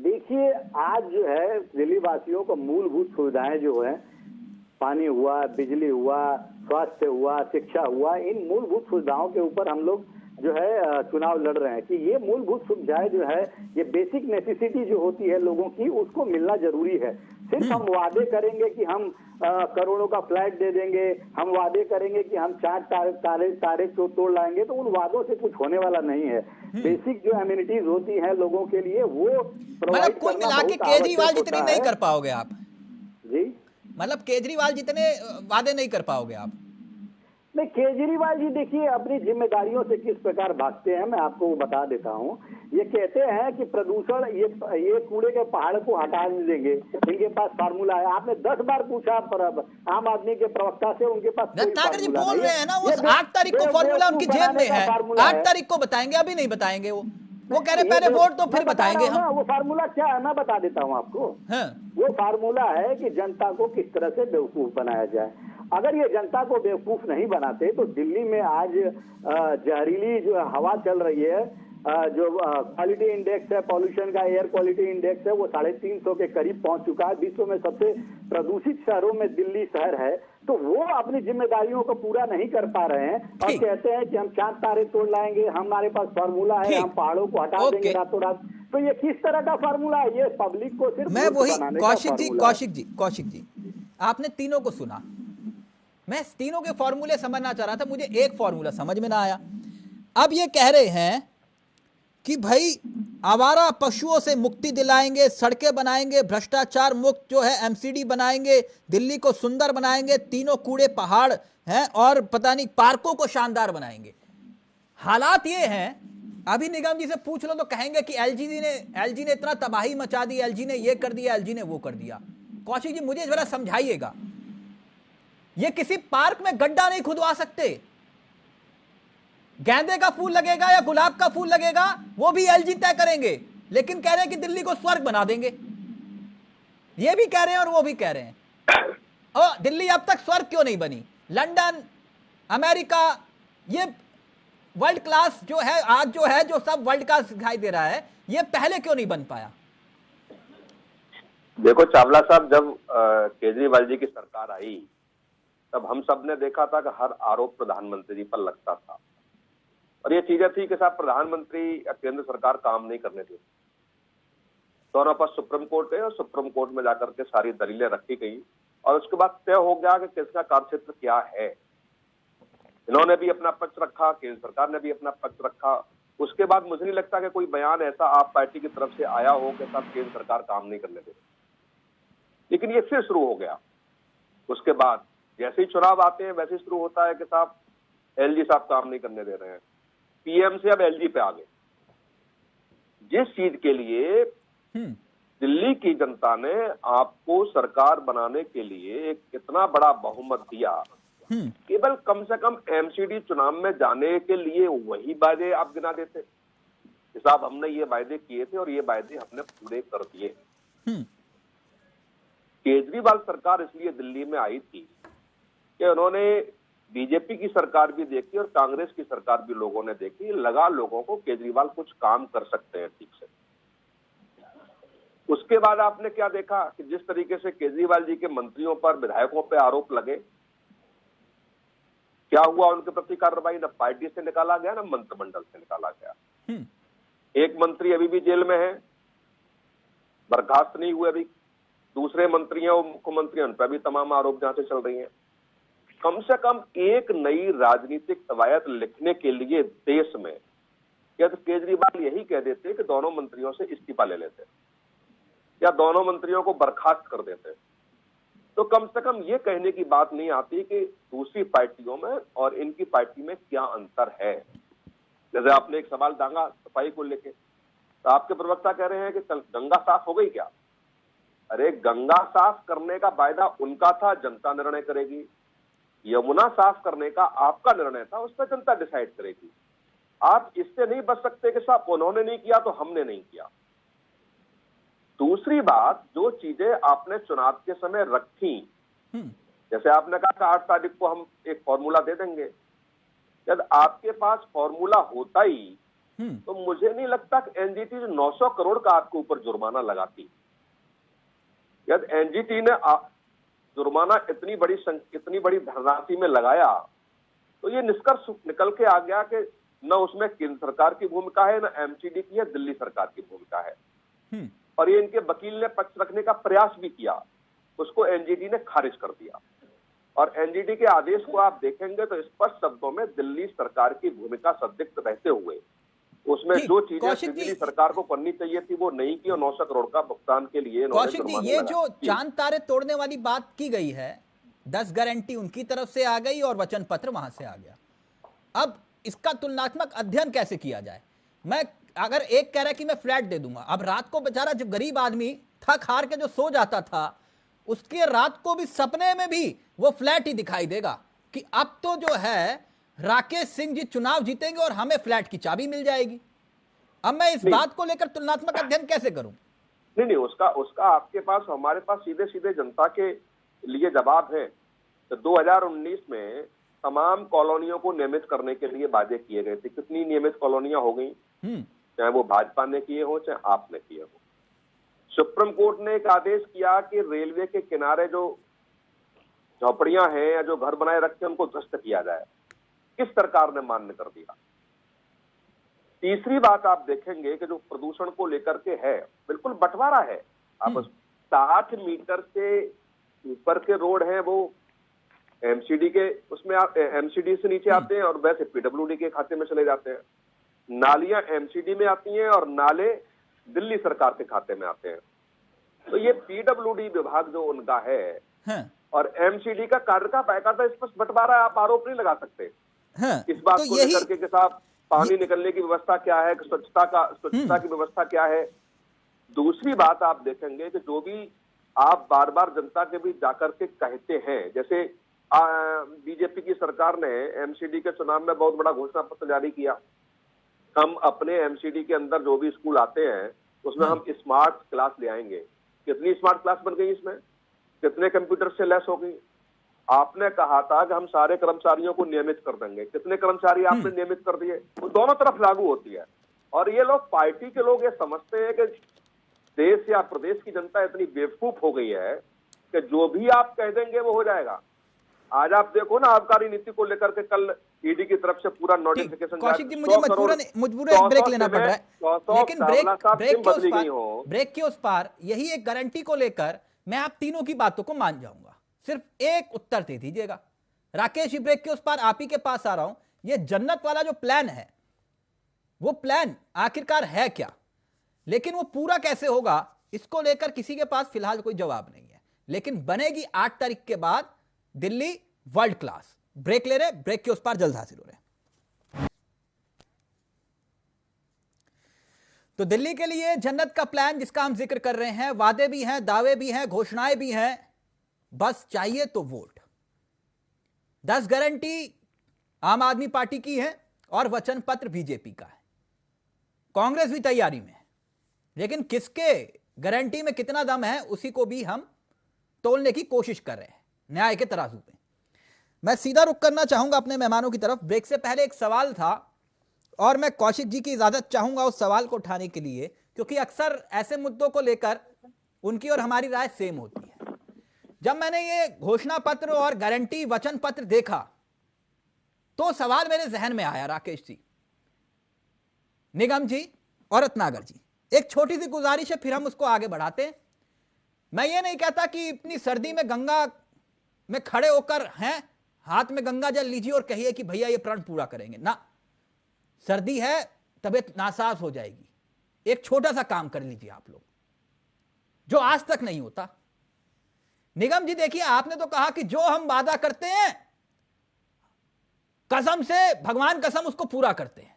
देखिए आज जो है दिल्ली वासियों को मूलभूत सुविधाएं जो है, पानी हुआ, बिजली हुआ, स्वास्थ्य हुआ, शिक्षा हुआ, इन मूलभूत सुविधाओं के ऊपर हम लोग जो है चुनाव लड़ रहे हैं कि ये मूलभूत सुविधाएं जो है, ये बेसिक नेसेसिटी जो होती है लोगों की, उसको मिलना जरूरी है। सिर्फ हम वादे करेंगे कि हम करोड़ों का फ्लैट दे देंगे, हम वादे करेंगे कि हम चांद तारे तोड़ लाएंगे, तो उन वादों से कुछ होने वाला नहीं है। बेसिक जो एमिनिटीज होती हैं लोगों के लिए वो मतलब कुल मिला के केजरीवाल जितनी नहीं कर पाओगे आप जी, मतलब केजरीवाल जितने वादे नहीं कर पाओगे आप। नहीं, केजरीवाल जी देखिए अपनी जिम्मेदारियों से किस प्रकार भागते हैं, मैं आपको वो बता देता हूँ। ये कहते हैं कि प्रदूषण, ये कूड़े के पहाड़ को हटा देंगे, इनके पास फार्मूला है। आपने 10 बार पूछा आम आदमी के प्रवक्ता से, उनके पास रत्नाकर जी बोल रहे हैं ना, वो 8 तारीख को फार्मूला उनकी जेब में है, 8 तारीख को बताएंगे, अभी नहीं बताएंगे। वो कह रहे पहले वोट तो फिर बताएंगे हम। वो फार्मूला क्या है मैं बता देता हूँ आपको। वो फार्मूला है कि जनता को किस तरह से बेवकूफ बनाया जाए। अगर ये जनता को बेवकूफ नहीं बनाते तो दिल्ली में आज जहरीली जो हवा चल रही है, जो क्वालिटी इंडेक्स है, पॉल्यूशन का एयर क्वालिटी इंडेक्स है, वो 350 के करीब पहुंच चुका है। विश्व में सबसे प्रदूषित शहरों में दिल्ली शहर है। तो वो अपनी जिम्मेदारियों को पूरा नहीं कर पा रहे हैं और कहते हैं कि हम चांद तारे तोड़ लाएंगे, हमारे पास फार्मूला है, हम पहाड़ों को हटा देंगे रातों रात। तो ये किस तरह का फार्मूला है? ये पब्लिक को सिर्फ मैं वही कौशिक जी आपने तीनों को सुना, मैं तीनों के फॉर्मूले समझना चाह रहा था, मुझे एक फॉर्मूला समझ में ना आया। अब ये कह रहे हैं कि भाई आवारा पशुओं से मुक्ति दिलाएंगे, सड़कें बनाएंगे, भ्रष्टाचार मुक्त जो है एमसीडी बनाएंगे, दिल्ली को सुंदर बनाएंगे, तीनों कूड़े पहाड़ हैं और पता नहीं पार्कों को शानदार बनाएंगे। हालात ये हैं, अभी निगम जी से पूछ लो तो कहेंगे कि एलजी ने इतना तबाही मचा दी, एलजी ने ये कर दिया, एलजी ने वो कर दिया। कौशिक जी मुझे जरा समझाइएगा, ये किसी पार्क में गड्ढा नहीं खुदवा सकते। गेंदे का फूल लगेगा या गुलाब का फूल लगेगा वो भी एलजी तय करेंगे, लेकिन कह रहे हैं कि दिल्ली को स्वर्ग बना देंगे। ये भी कह रहे हैं और वो भी कह रहे हैं। और दिल्ली अब तक स्वर्ग क्यों नहीं बनी? लंदन, अमेरिका, ये वर्ल्ड क्लास जो है आज जो सब वर्ल्ड क्लास दिखाई दे रहा है, ये पहले क्यों नहीं बन पाया? देखो चावला साहब, जब केजरीवाल जी की सरकार आई तब हम सब ने देखा था कि हर आरोप प्रधानमंत्री जी पर लगता था, और ये चीजें थी कि साहब प्रधानमंत्री या केंद्र सरकार काम नहीं करने देती। दोनों पर सुप्रीम कोर्ट गए और सुप्रीम कोर्ट में जाकर के सारी दलीलें रखी गई और उसके बाद तय हो गया कि किसका कार्यक्षेत्र क्या है। इन्होंने भी अपना पक्ष रखा, केंद्र सरकार ने भी अपना पक्ष रखा। उसके बाद मुझे नहीं लगता कि कोई बयान ऐसा आप पार्टी की तरफ से आया हो कि साहब केंद्र सरकार काम नहीं करने देती। लेकिन ये फिर शुरू हो गया। उसके बाद जैसे ही चुनाव आते हैं वैसे ही शुरू होता है कि साहब एलजी साहब काम नहीं करने दे रहे हैं, पीएम से अब एलजी पे आ गए। जिस चीज के लिए दिल्ली की जनता ने आपको सरकार बनाने के लिए एक इतना बड़ा बहुमत दिया, केवल कम से कम एमसीडी चुनाव में जाने के लिए वही वायदे आप गिना देते कि साहब हमने ये वायदे किए थे और ये वायदे हमने पूरे कर दिए। केजरीवाल सरकार इसलिए दिल्ली में आई थी कि उन्होंने बीजेपी की सरकार भी देखी और कांग्रेस की सरकार भी लोगों ने देखी, लगा लोगों को केजरीवाल कुछ काम कर सकते हैं ठीक से। उसके बाद आपने क्या देखा कि जिस तरीके से केजरीवाल जी के मंत्रियों पर, विधायकों पर आरोप लगे, क्या हुआ उनके प्रति कार्रवाई? न पार्टी से निकाला गया न मंत्रिमंडल से निकाला गया। एक मंत्री अभी भी जेल में है, बर्खास्त नहीं हुए अभी। दूसरे मंत्री हैं, मुख्यमंत्री, उन पर भी तमाम आरोप जांचें चल रही हैं। कम से कम एक नई राजनीतिक कवायद लिखने के लिए देश में क्या तो केजरीवाल यही कह देते कि दोनों मंत्रियों से इस्तीफा ले लेते या दोनों मंत्रियों को बर्खास्त कर देते, तो कम से कम ये कहने की बात नहीं आती कि दूसरी पार्टियों में और इनकी पार्टी में क्या अंतर है। जैसे आपने एक सवाल दांगा सफाई को लेके, तो आपके प्रवक्ता कह रहे हैं कि गंगा साफ हो गई क्या? अरे गंगा साफ करने का वायदा उनका था, जनता निर्णय करेगी। यमुना साफ करने का आपका निर्णय था, उस पर जनता डिसाइड करेगी। आप इससे नहीं बच सकते कि साहब उन्होंने नहीं किया तो हमने नहीं किया। दूसरी बात, जो चीजें आपने चुनाव के समय रखी, जैसे आपने कहा कि 8 तारीख को हम एक फॉर्मूला दे देंगे, जब आपके पास फॉर्मूला होता ही तो मुझे नहीं लगता कि एनजीटी 900 करोड़ का आपके ऊपर जुर्माना लगाती। यदि एनजीटी ने जुर्माना इतनी बड़ी धनराशि में लगाया तो ये निष्कर्ष निकल के आ गया कि न उसमें केंद्र सरकार की भूमिका है, न एमसीडी की है, दिल्ली सरकार की भूमिका है। और ये इनके वकील ने पक्ष रखने का प्रयास भी किया, उसको एनजीटी ने खारिज कर दिया। और एनजीटी के आदेश को आप देखेंगे तो स्पष्ट शब्दों में दिल्ली सरकार की भूमिका संदिग्ध रहते हुए उसमें जो चीजें दिल्ली सरकार को करनी चाहिए थी वो नहीं की, और 900 करोड़ का भुगतान के लिए कौशिक जी, ये जो चांद तारे तोड़ने वाली बात की गई है, 10 गारंटी उनकी तरफ से आ गई और वचन पत्र वहां से आ गया। अब इसका तुलनात्मक अध्ययन कैसे किया जाए? मैं अगर एक कह रहा है कि मैं फ्लैट दे दूंगा, अब रात को बेचारा जो गरीब आदमी थक हार के जो सो जाता था, उसके रात को भी सपने में भी वो फ्लैट ही दिखाई देगा कि अब तो जो है राकेश सिंह जी चुनाव जीतेंगे और हमें फ्लैट की चाबी मिल जाएगी। अब मैं इस बात को लेकर तुलनात्मक अध्ययन कैसे करूं? नहीं, उसका आपके पास, हमारे पास सीधे सीधे जनता के लिए जवाब है। तो 2019 में तमाम कॉलोनियों को नियमित करने के लिए वादे किए गए थे। कितनी नियमित कॉलोनियां हो गई, चाहे वो भाजपा ने किए हो चाहे आपने किए हो। सुप्रीम कोर्ट ने एक आदेश किया कि रेलवे के किनारे जो झोपड़ियां हैं या जो घर बनाए रखे उनको ध्वस्त किया जाए। किस सरकार ने मान्य कर दिया? तीसरी बात आप देखेंगे कि जो प्रदूषण को लेकर के है, बिल्कुल बंटवारा है। आप 60 मीटर से ऊपर के रोड हैं वो एमसीडी के उसमें एमसीडी से नीचे आते हैं और वैसे पीडब्ल्यूडी के खाते में चले जाते हैं। नालियां एमसीडी में आती हैं और नाले दिल्ली सरकार के खाते में आते हैं। तो ये पीडब्ल्यूडी विभाग जो उनका है और एमसीडी का कार्य का बाकायदा स्पष्ट बंटवारा है। आप आरोप नहीं लगा सकते इस बात को लेकर के साहब पानी निकलने की व्यवस्था क्या है, स्वच्छता की व्यवस्था क्या है। दूसरी बात आप देखेंगे कि जो भी आप बार बार जनता के बीच जाकर के कहते हैं, जैसे बीजेपी की सरकार ने एमसीडी के चुनाव में बहुत बड़ा घोषणा पत्र जारी किया, हम अपने एमसीडी के अंदर जो भी स्कूल आते हैं उसमें हम स्मार्ट क्लास ले आएंगे। कितनी स्मार्ट क्लास बन गई, इसमें कितने कंप्यूटर से लैस हो गई। आपने कहा था कि हम सारे कर्मचारियों को नियमित कर देंगे। कितने कर्मचारी आपने नियमित कर दिए? वो दोनों तरफ लागू होती है। और ये लोग, पार्टी के लोग, ये समझते हैं कि देश या प्रदेश की जनता इतनी बेवकूफ हो गई है कि जो भी आप कह देंगे वो हो जाएगा। आज आप देखो ना, आबकारी नीति को लेकर के कल ईडी की तरफ से पूरा नोटिफिकेशन, कौशिक जी, मुझे मजबूरन एक ब्रेक लेना पड़ रहा है, लेकिन ब्रेक के उस पार यही एक गारंटी को लेकर मैं आप तीनों की बातों को मान जाऊंगा। सिर्फ एक उत्तर दे दीजिएगा। राकेश जी, ब्रेक के उस पार आप ही के पास आ रहा हूं। ये जन्नत वाला जो प्लान है, वो प्लान आखिरकार है क्या, लेकिन वो पूरा कैसे होगा, इसको लेकर किसी के पास फिलहाल कोई जवाब नहीं है। लेकिन बनेगी 8 तारीख के बाद दिल्ली वर्ल्ड क्लास। ब्रेक ले रहे, ब्रेक के उस पार जल्द हाजिर हो रहे। तो दिल्ली के लिए जन्नत का प्लान जिसका हम जिक्र कर रहे हैं, वादे भी हैं, दावे भी हैं, घोषणाएं भी हैं, बस चाहिए तो वोट। 10 गारंटी आम आदमी पार्टी की है और वचन पत्र बीजेपी का है। कांग्रेस भी तैयारी में है, लेकिन किसके गारंटी में कितना दम है उसी को भी हम तोलने की कोशिश कर रहे हैं न्याय के तराजू पे। मैं सीधा रुख करना चाहूंगा अपने मेहमानों की तरफ। ब्रेक से पहले एक सवाल था और मैं कौशिक जी की इजाजत चाहूंगा उस सवाल को उठाने के लिए, क्योंकि अक्सर ऐसे मुद्दों को लेकर उनकी और हमारी राय सेम होती है। जब मैंने ये घोषणा पत्र और गारंटी वचन पत्र देखा तो सवाल मेरे जहन में आया, राकेश जी, निगम जी और रत्नागर जी, एक छोटी सी गुजारिश है, फिर हम उसको आगे बढ़ाते हैं। मैं ये नहीं कहता कि इतनी सर्दी में गंगा में खड़े होकर हैं, हाथ में गंगा जल लीजिए और कहिए कि भैया ये प्रण पूरा करेंगे ना। सर्दी है, तबीयत नासाज हो जाएगी। एक छोटा सा काम कर लीजिए आप लोग, जो आज तक नहीं होता। निगम जी देखिए, आपने तो कहा कि जो हम वादा करते हैं कसम से, भगवान कसम, उसको पूरा करते हैं।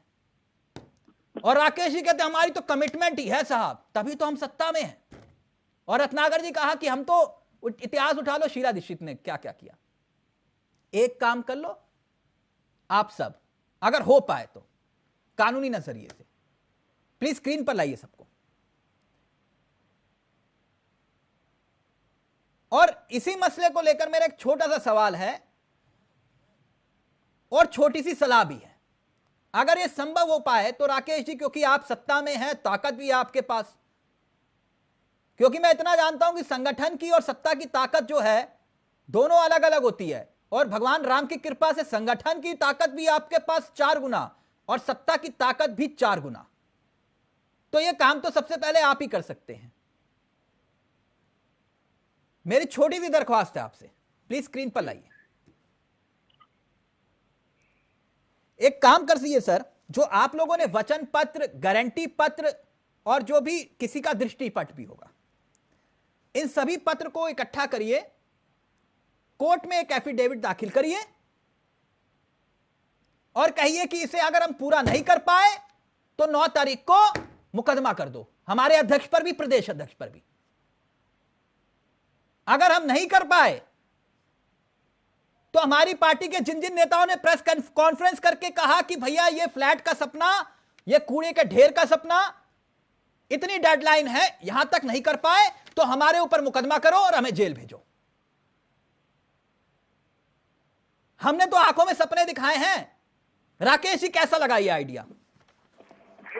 और राकेश जी कहते हैं हमारी तो कमिटमेंट ही है साहब, तभी तो हम सत्ता में हैं। और रत्नागर जी कहा कि हम तो, इतिहास उठा लो, शीला दीक्षित ने क्या क्या किया। एक काम कर लो आप सब, अगर हो पाए तो कानूनी नजरिए से, प्लीज स्क्रीन पर लाइए सबको। और इसी मसले को लेकर मेरा एक छोटा सा सवाल है और छोटी सी सलाह भी है। अगर यह संभव हो पाए तो राकेश जी, क्योंकि आप सत्ता में हैं, ताकत भी है आपके पास, क्योंकि मैं इतना जानता हूं कि संगठन की और सत्ता की ताकत जो है दोनों अलग अलग होती है, और भगवान राम की कृपा से संगठन की ताकत भी आपके पास 4 गुना और सत्ता की ताकत भी 4 गुना। तो यह काम तो सबसे पहले आप ही कर सकते हैं। मेरी छोटी सी दरख्वास्त है आपसे, प्लीज स्क्रीन पर लाइए। एक काम कर सकिए सर, जो आप लोगों ने वचन पत्र, गारंटी पत्र और जो भी किसी का दृष्टिपट भी होगा, इन सभी पत्र को इकट्ठा करिए, कोर्ट में एक एफिडेविट दाखिल करिए और कहिए कि इसे अगर हम पूरा नहीं कर पाए तो 9 तारीख को मुकदमा कर दो, हमारे अध्यक्ष पर भी, प्रदेश अध्यक्ष पर भी। अगर हम नहीं कर पाए तो हमारी पार्टी के जिन जिन नेताओं ने प्रेस कॉन्फ्रेंस करके कहा कि भैया ये फ्लैट का सपना, ये कूड़े के ढेर का सपना, इतनी डेडलाइन है, यहां तक नहीं कर पाए तो हमारे ऊपर मुकदमा करो और हमें जेल भेजो। हमने तो आंखों में सपने दिखाए हैं। राकेश जी, कैसा लगा ये आइडिया?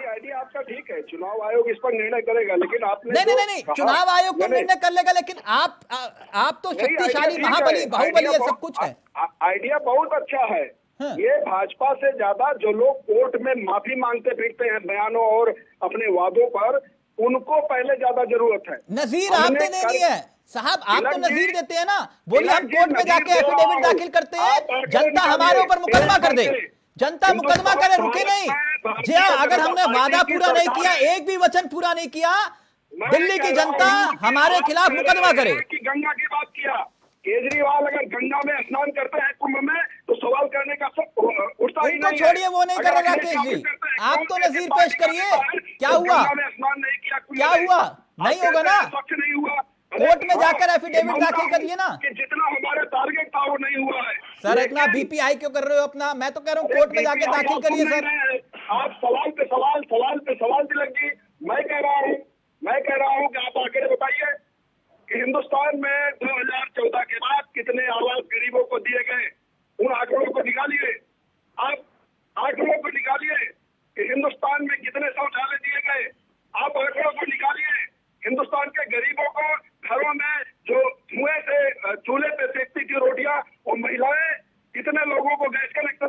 आइडिया आपका ठीक है, चुनाव आयोग इस पर निर्णय करेगा, लेकिन आपने नहीं, चुनाव आयोग तो निर्णय कर लेगा, लेकिन आप तो शक्तिशाली, महाबली, बाहुबली, ये सब कुछ है। आइडिया बहुत अच्छा है। हाँ। ये भाजपा से ज्यादा जो लोग कोर्ट में माफी मांगते फिरते हैं बयानों और अपने वादों पर, उनको पहले ज्यादा जरूरत है। नजीर आपने देनी है साहब, आप तो नजीर देते हैं ना। बोलिए, हम कोर्ट में जाके एफिडेविट दाखिल करते हैं, जनता हमारे ऊपर मुकदमा कर दे, जनता मुकदमा करे, रुके नहीं। जी हाँ, अगर हमने वादा पूरा नहीं किया, एक भी वचन पूरा नहीं किया, दिल्ली की जनता हमारे खिलाफ मुकदमा करे। गंगा की बात किया, केजरीवाल अगर गंगा में स्नान करते हैं कुंभ में तो सवाल करने का सब उठता ही नहीं है। छोड़िए, वो नहीं कर रहा राकेश जी, आप तो नजीर पेश करिए। क्या हुआ? स्नान नहीं किया, क्या हुआ? नहीं होगा ना, स्वच्छ नहीं हुआ, कोर्ट में जाकर एफिडेविट दाखिल करिए ना। कि जितना हमारा टारगेट था वो नहीं हुआ है। सर, इतना बीपीआई क्यों कर रहे हो अपना? मैं तो कह रहा हूँ कोर्ट में जाके दाखिल करिए सर। आप सवाल पे सवाल तिलक जी, मैं कह रहा हूँ कि आप आगे बताइए कि हिंदुस्तान में 2014 के बाद कितने आवास गरीबों को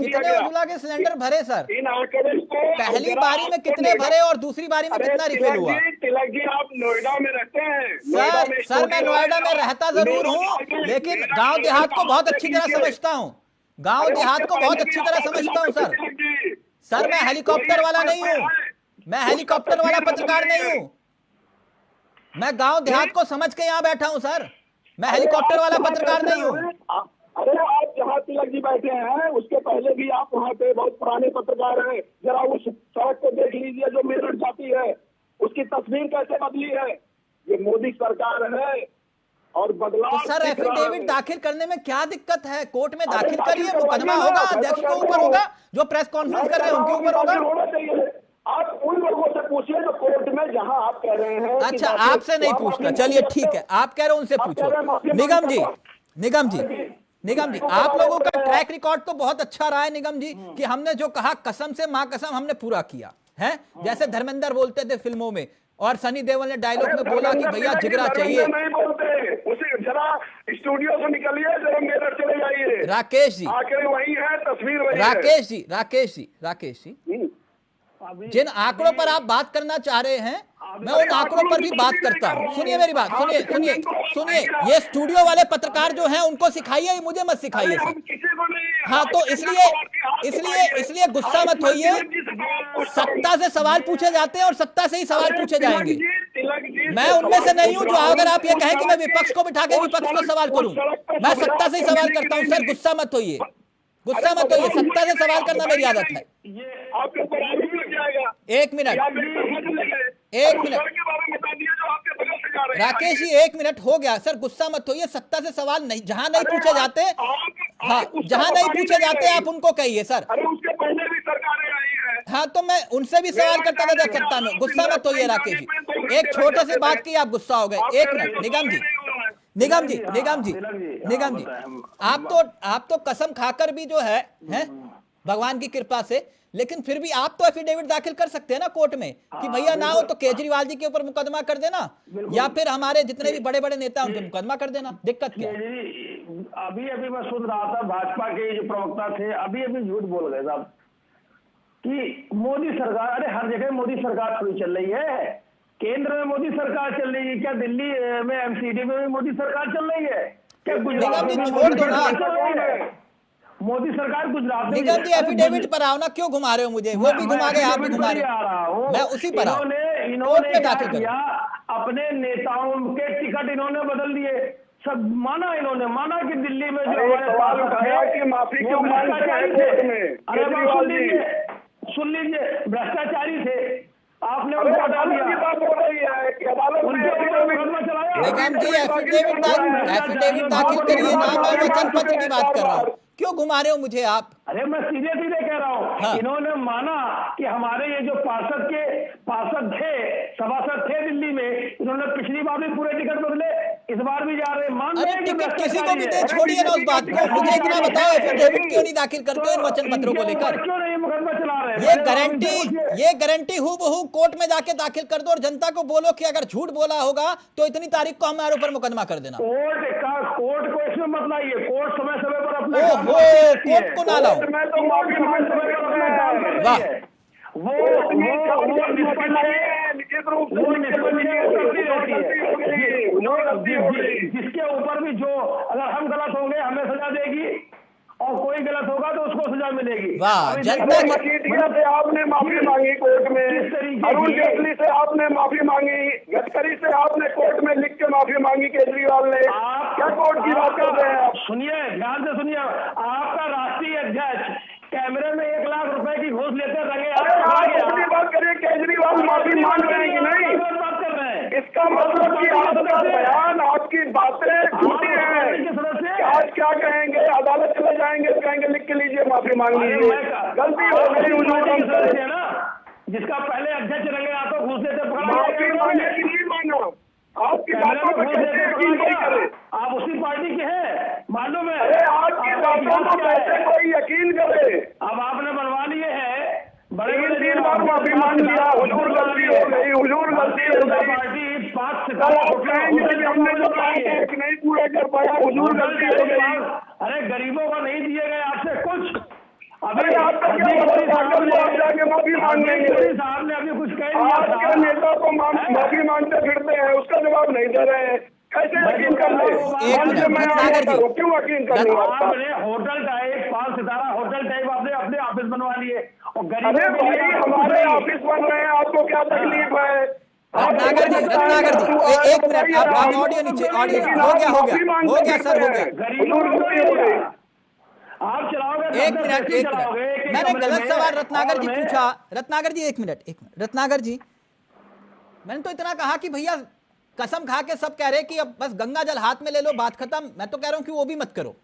दिया कितने गया। उज्ज्वला के सिलेंडर भरे सर? इन आंकड़े को पहली जरा बारी में आपको कितने नोएडा- भरे और दूसरी बारी में अरे कितना रिफिल हुआ? तिलक जी आप नोएडा में रहते हैं। नोएडा में सर मैं स्टूडियो नोएडा में है। रहता जरूर हूँ, लेकिन गांव देहात को बहुत अच्छी तरह समझता हूँ। गांव देहात को बहुत अच्छी तरह समझता हूँ सर। सर मैं हेलीकॉप्टर वाला नहीं हूँ, मैं हेलीकॉप्टर वाला पत्रकार नहीं हूँ। मैं गांव देहात को समझ के यहाँ बैठा हूँ सर, मैं हेलीकॉप्टर वाला पत्रकार नहीं हूँ। अरे आप जहाँ तिलक जी बैठे हैं उसके पहले भी आप वहाँ पे बहुत पुराने पत्रकार हैं। जरा उस सड़क को देख लीजिए जो मेरठ जाती है, उसकी तस्वीर कैसे बदली है। ये मोदी सरकार है और बदलाव। तो सर दिख रहा है। एफिडेविट दाखिल करने में क्या दिक्कत है? कोर्ट में अरे दाखिल दाखिल करिए, करवाइए मुकदमा ना, होगा, मैं तो अध्यक्ष के कहता ऊपर हूँ। होगा, जो प्रेस कॉन्फ्रेंस कर रहे हैं उनके ऊपर होगा। होना चाहिए। आप उन लोगों से पूछिए जो कोर्ट में जहां आप कह रहे हैं कि अच्छा दाखिल- आपसे नहीं वहाँ पूछता, माफी चलिए मांग ठीक सकते है, हो। आप कह रहे हो उनसे आप कह रहे हैं माफी पूछो। मांग निगम जी, सकते हो। निगम जी, निगम जी, आप लोगों का ट्रैक रिकॉर्ड तो बहुत अच्छा रहा है निगम जी, कि हमने जो कहा कसम से मां कसम हमने पूरा किया है। जैसे धर्मेंद्र बोलते थे फिल्मों में, और सनी देओल ने डायलॉग में बोला कि भैया जिगरा चाहिए। नहीं बोलते उसे, जरा स्टूडियो से निकलिए, जरा मेरठ चले जाइए। राकेश जी, आखिर वही है, तस्वीर वही है। राकेश जी, राकेश जी, राकेश जी, जिन आंकड़ों पर आप बात करना चाह रहे हैं, मैं उन आंकड़ों पर भी बात करता हूं। सुनिए मेरी बात, सुनिए सुनिए सुनिए, ये स्टूडियो वाले पत्रकार जो हैं उनको सिखाइए, मुझे मत सिखाइए सर। किसी को नहीं। हाँ तो इसलिए इसलिए इसलिए गुस्सा मत होइए। सत्ता से सवाल पूछे जाते हैं और सत्ता से ही सवाल पूछे जाएंगे। मैं उनमें से नहीं हूं जो अगर आप ये कहें कि मैं विपक्ष को बिठा के विपक्ष को सवाल करूं, मैं सत्ता से ही सवाल करता हूं सर। गुस्सा मत होइए, गुस्सा मत होइए, सत्ता से सवाल करना मेरी आदत है। ये आपके ऊपर आरोप लग जाएगा। एक मिनट, एक मिनट के बारे में बता दिया जो आपके बगल से जा रहे हैं। राकेश जी, एक मिनट हो गया सर, गुस्सा मत होइए। सत्ता से सवाल नहीं, जहां नहीं पूछे जाते, हाँ जहां नहीं पूछे जाते आप उनको कहिए सर। अरे उसके पहले भी सरकारें आई है। हाँ तो मैं उनसे भी सवाल करता था सत्ता में। गुस्सा मत होइए राकेश जी, एक छोटे से बात की आप गुस्सा हो गए। एक मिनट निगम जी, निगम जी, निगम जी, निगम जी, आप तो कसम खाकर भी जो है भगवान की कृपा से, लेकिन फिर भी आप तो एफिडेविट दाखिल कर सकते हैं ना कोर्ट में कि भैया ना हो तो केजरीवाल जी के ऊपर मुकदमा कर देना, या फिर हमारे जितने भी बड़े बड़े नेता हैं उन पे मुकदमा कर देना। दिक्कत क्या है? अभी अभी मैं सुन रहा था भाजपा के जो प्रवक्ता थे, अभी अभी झूठ बोल गए साहब कि मोदी सरकार, अरे हर जगह मोदी सरकार थोड़ी चल रही है। केंद्र में मोदी सरकार चल रही है क्या? दिल्ली में एमसीडी में भी मोदी सरकार चल रही है क्या? गुजरात में निगम जी छोड़ दो ना, चल रही है मोदी सरकार। गुजरात में निगम जी एफिडेविट पर आओ ना, क्यों घुमा रहे हो मुझे? वो भी घुमा गए, आप भी घुमा रहे हो, मैं उसी पर आऊं। कोर्ट में दाखिल करो। अपने नेताओं के टिकट इन्होंने बदल दिए, सब माना, इन्होंने माना कि दिल्ली में जो सवाल उठाया कि माफी क्यों मांगते हैं कोर्ट में। अरे सुन लीजिए, भ्रष्टाचारी थे, आपने उनको हटा दिया। निगम जी एफिडेविट दाखिल करिए ना, मैं वचन पत्र की बात कर रहा हूँ, क्यों घुमा रहे हो मुझे आप? अरे मैं सीधे सीधे कह रहा हूँ, हाँ। इन्होंने माना कि हमारे ये जो पार्षद थे, सभासद थे दिल्ली में, इन्होंने पिछली बार भी पूरे टिकट बदले, इस बार भी जा रहे। मान अरे टिकट किसी को भी दे, छोड़िए ना उस बात को। मुझे इतना बताओ एफिडेविट क्यों नहीं दाखिल करते इन वचन पत्रों को लेकर? क्यों नहीं मुकदमा चला रहे? ये गारंटी हूबहू कोर्ट में जाके दाखिल कर दो और जनता को बोलो कि अगर झूठ बोला होगा तो इतनी तारीख को हमारे ऊपर मुकदमा कर देना। कोर्ट को इसमें मत लाइए, कोर्ट समय समय पर अपना काम ओहो, करती है। कोर्ट को ना लाओ। मैं तो माफी मांग समय पर अपना काम कर रही है। वो निश्चित रूप से जिसके ऊपर भी जो, अगर हम गलत होंगे हमें सजा देगी और कोई गलत होगा तो उसको सजा मिलेगी। वाह, जनता से आपने माफी मांगी कोर्ट में, अरुण जेटली से आपने माफी मांगी, गडकरी से आपने कोर्ट में लिख के माफी मांगी, केजरीवाल ने। क्या कोर्ट की बात कर रहे हैं आप? सुनिए, ध्यान से सुनिए, आपका राष्ट्रीय अध्यक्ष कैमरे में 1 लाख रुपए की घूस लेते रंगे हाथ बात करिए, केजरीवाल माफी मांग रहे हैं कि नहीं? बात कर रहे हैं, इसका मतलब कि आपका बयान, आपकी बातें झूठी हैं। आज क्या कहेंगे? अदालत चले जाएंगे, कहेंगे लिख के लीजिए माफी मांग लीजिए, गलती हो गई है ना। जिसका पहले अध्यक्ष रंगे हाथों घूस लेते पकड़ा, माफी मांगे कि नहीं मांगो? आपकी बातों पर कैसे यकीन नहीं करे? आप उसी पार्टी के हैं, मालूम है। अरे आपकी बातों पर कैसे कोई यकीन करे? अब आपने बनवा लिए हैं, बड़े 3 बार माफी मांग लिया, हुजूर गलती हो गई, हुजूर गलती हो गई। पार्टी 5 सितंबर हमने जो नहीं पूरा कर पाया, हुजूर गलती हो गई। अरे गरीबों को नहीं दिए गए आपसे कुछ, अभी आपका क्या मोदी साहब ने आप जाके माफी मांग लेंगे। मोदी साहब ने अभी कुछ कह दिया आपके था। नेता को माफी मांगते फिरते हैं, उसका जवाब नहीं दे रहे हैं, कैसे यकीन कर ले? एक मान लीजिए मिनट, मैं रत्नाकर आपका जी। हूं, क्यों यकीन कर लूं आपका? आपने होटल टाइप 5 सितारा होटल टाइप आपने अपने ऑफिस बनवा लिए और गरीबों अरे के लिए भाई, आप कुछ हमारे नहीं। ऑफिस बन रहे हैं, आपको क्या तकलीफ है? रत्नाकर जी, रत्नाकर जी, एक मिनट, आप ऑडियो नीचे, ऑडियो हो गया सर, हो गया। गरीबों को नहीं दिया। आप चलाओगे एक मिनट, एक मिनट, मैंने गलत सवाल रत्नाकर जी पूछा। रत्नाकर जी एक मिनट, रत्नाकर जी, मैंने तो इतना कहा कि भैया कसम खा के सब कह रहे कि अब बस गंगा जल हाथ में ले लो, बात खत्म। मैं तो कह रहा हूं कि वो भी मत करो।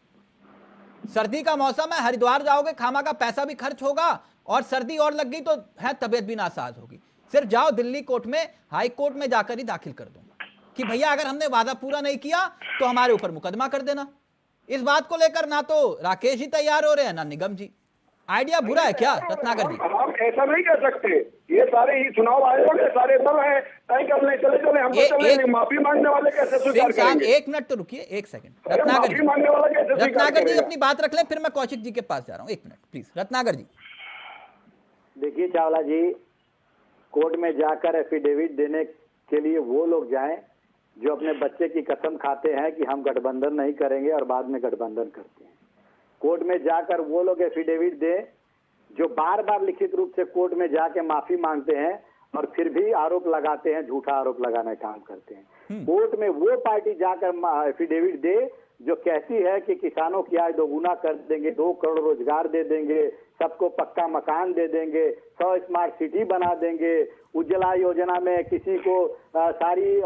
सर्दी का मौसम है, हरिद्वार जाओगे, खामा का पैसा भी खर्च होगा, और सर्दी और लग गई तो है तबीयत भी नासाज होगी। सिर्फ जाओ दिल्ली कोर्ट में, हाई कोर्ट में जाकर ही दाखिल कर दो कि भैया अगर हमने वादा पूरा नहीं किया तो हमारे ऊपर मुकदमा कर देना। इस बात को लेकर ना तो राकेश जी तैयार हो रहे हैं ना निगम जी। आइडिया बुरा है क्या रत्नाकर जी? हम ऐसा नहीं कर सकते, ये सारे ही चुनाव आयोग है, सारे दल है, तय कर ले, चले हम तो चले नहीं। माफी मांगने वाले कैसे स्वीकार करेंगे? एक मिनट तो रुकिए, एक सेकंड। रत्नाकर माफी मांगने वाला कैसे जी, स्वीकार रत्नाकर जी करेगा? अपनी बात रख लें, फिर मैं कौशिक जी के पास जा रहा हूं। एक मिनट प्लीज, रत्नाकर जी। देखिए चावला जी, कोर्ट में जाकर एफिडेविट देने के लिए वो लोग जाएं जो अपने बच्चे की कसम खाते हैं कि हम गठबंधन नहीं करेंगे और बाद में गठबंधन करते हैं। कोर्ट में जाकर वो लोग एफिडेविट दें जो बार बार लिखित रूप से कोर्ट में जाके माफी मांगते हैं और फिर भी आरोप लगाते हैं, झूठा आरोप लगाना काम करते हैं। कोर्ट में वो पार्टी जाकर एफिडेविट दे जो कहती है कि किसानों की आय दोगुना कर देंगे, 2 करोड़ रोजगार दे देंगे, सबको पक्का मकान दे देंगे, 100 स्मार्ट सिटी बना देंगे, उज्ज्वला योजना में किसी को सारी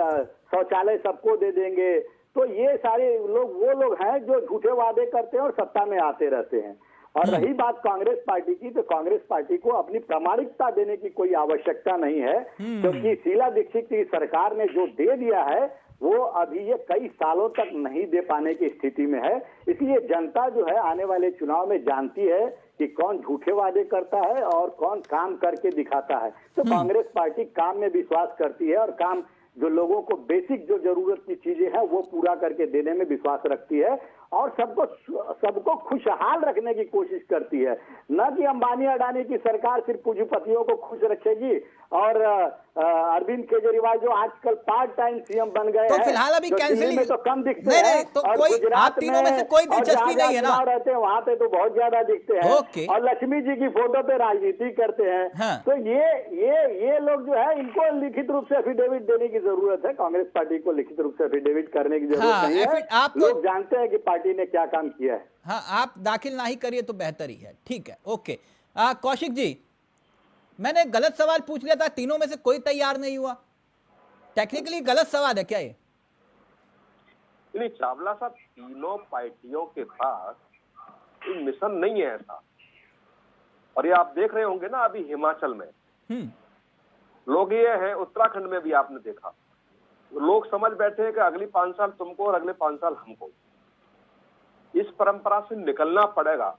शौचालय सबको दे देंगे। तो ये सारे लोग वो लोग हैं जो झूठे वादे करते हैं और सत्ता में आते रहते हैं। और रही बात कांग्रेस पार्टी की, तो कांग्रेस पार्टी को अपनी प्रामाणिकता देने की कोई आवश्यकता नहीं है, क्योंकि शीला दीक्षित की सरकार ने जो दे दिया है वो अभी ये कई सालों तक नहीं दे पाने की स्थिति में है। इसलिए जनता जो है आने वाले चुनाव में जानती है कि कौन झूठे वादे करता है और कौन काम करके दिखाता है। तो कांग्रेस पार्टी काम में विश्वास करती है और काम जो लोगों को बेसिक जो जरूरत की चीजें हैं वो पूरा करके देने में विश्वास रखती है और सबको खुशहाल रखने की कोशिश करती है। न कि अंबानी अडानी की सरकार सिर्फ पूंजीपतियों को खुश रखेगी और अरविंद केजरीवाल जो आजकल पार्ट टाइम सीएम बन गए तो हैं, फिलहाल अभी जो कैंसिल दिल्ली में तो कम दिखते नहीं, हैं तो और कोई गुजरात आप तीनों में से कोई दिलचस्पी नहीं है ना? रहते हैं वहाँ पे तो बहुत ज्यादा दिखते हैं। ओके। और लक्ष्मी जी की फोटो पे राजनीति करते हैं। हाँ। तो ये लोग जो है इनको लिखित रूप से एफिडेविट देने की जरूरत है। कांग्रेस पार्टी को लिखित रूप से एफिडेविट करने की जरूरत हाँ, नहीं है। आप तो- लोग जानते हैं कि पार्टी ने क्या काम किया है। हाँ, आप दाखिल ना ही करिए तो बेहतर ही है। ठीक है, ओके। कौशिक जी, मैंने गलत सवाल पूछ लिया था, तीनों में से कोई तैयार नहीं हुआ। टेक्निकली गलत सवाल है क्या ये? नहीं चावला साहब, तीनों पार्टियों के पास कोई मिशन नहीं है ऐसा। और ये आप देख रहे होंगे ना अभी हिमाचल में लोग ये हैं, उत्तराखंड में भी आपने देखा, लोग समझ बैठे हैं कि अगली 5 साल तुमको और अगले 5 साल हमको। इस परंपरा से निकलना पड़ेगा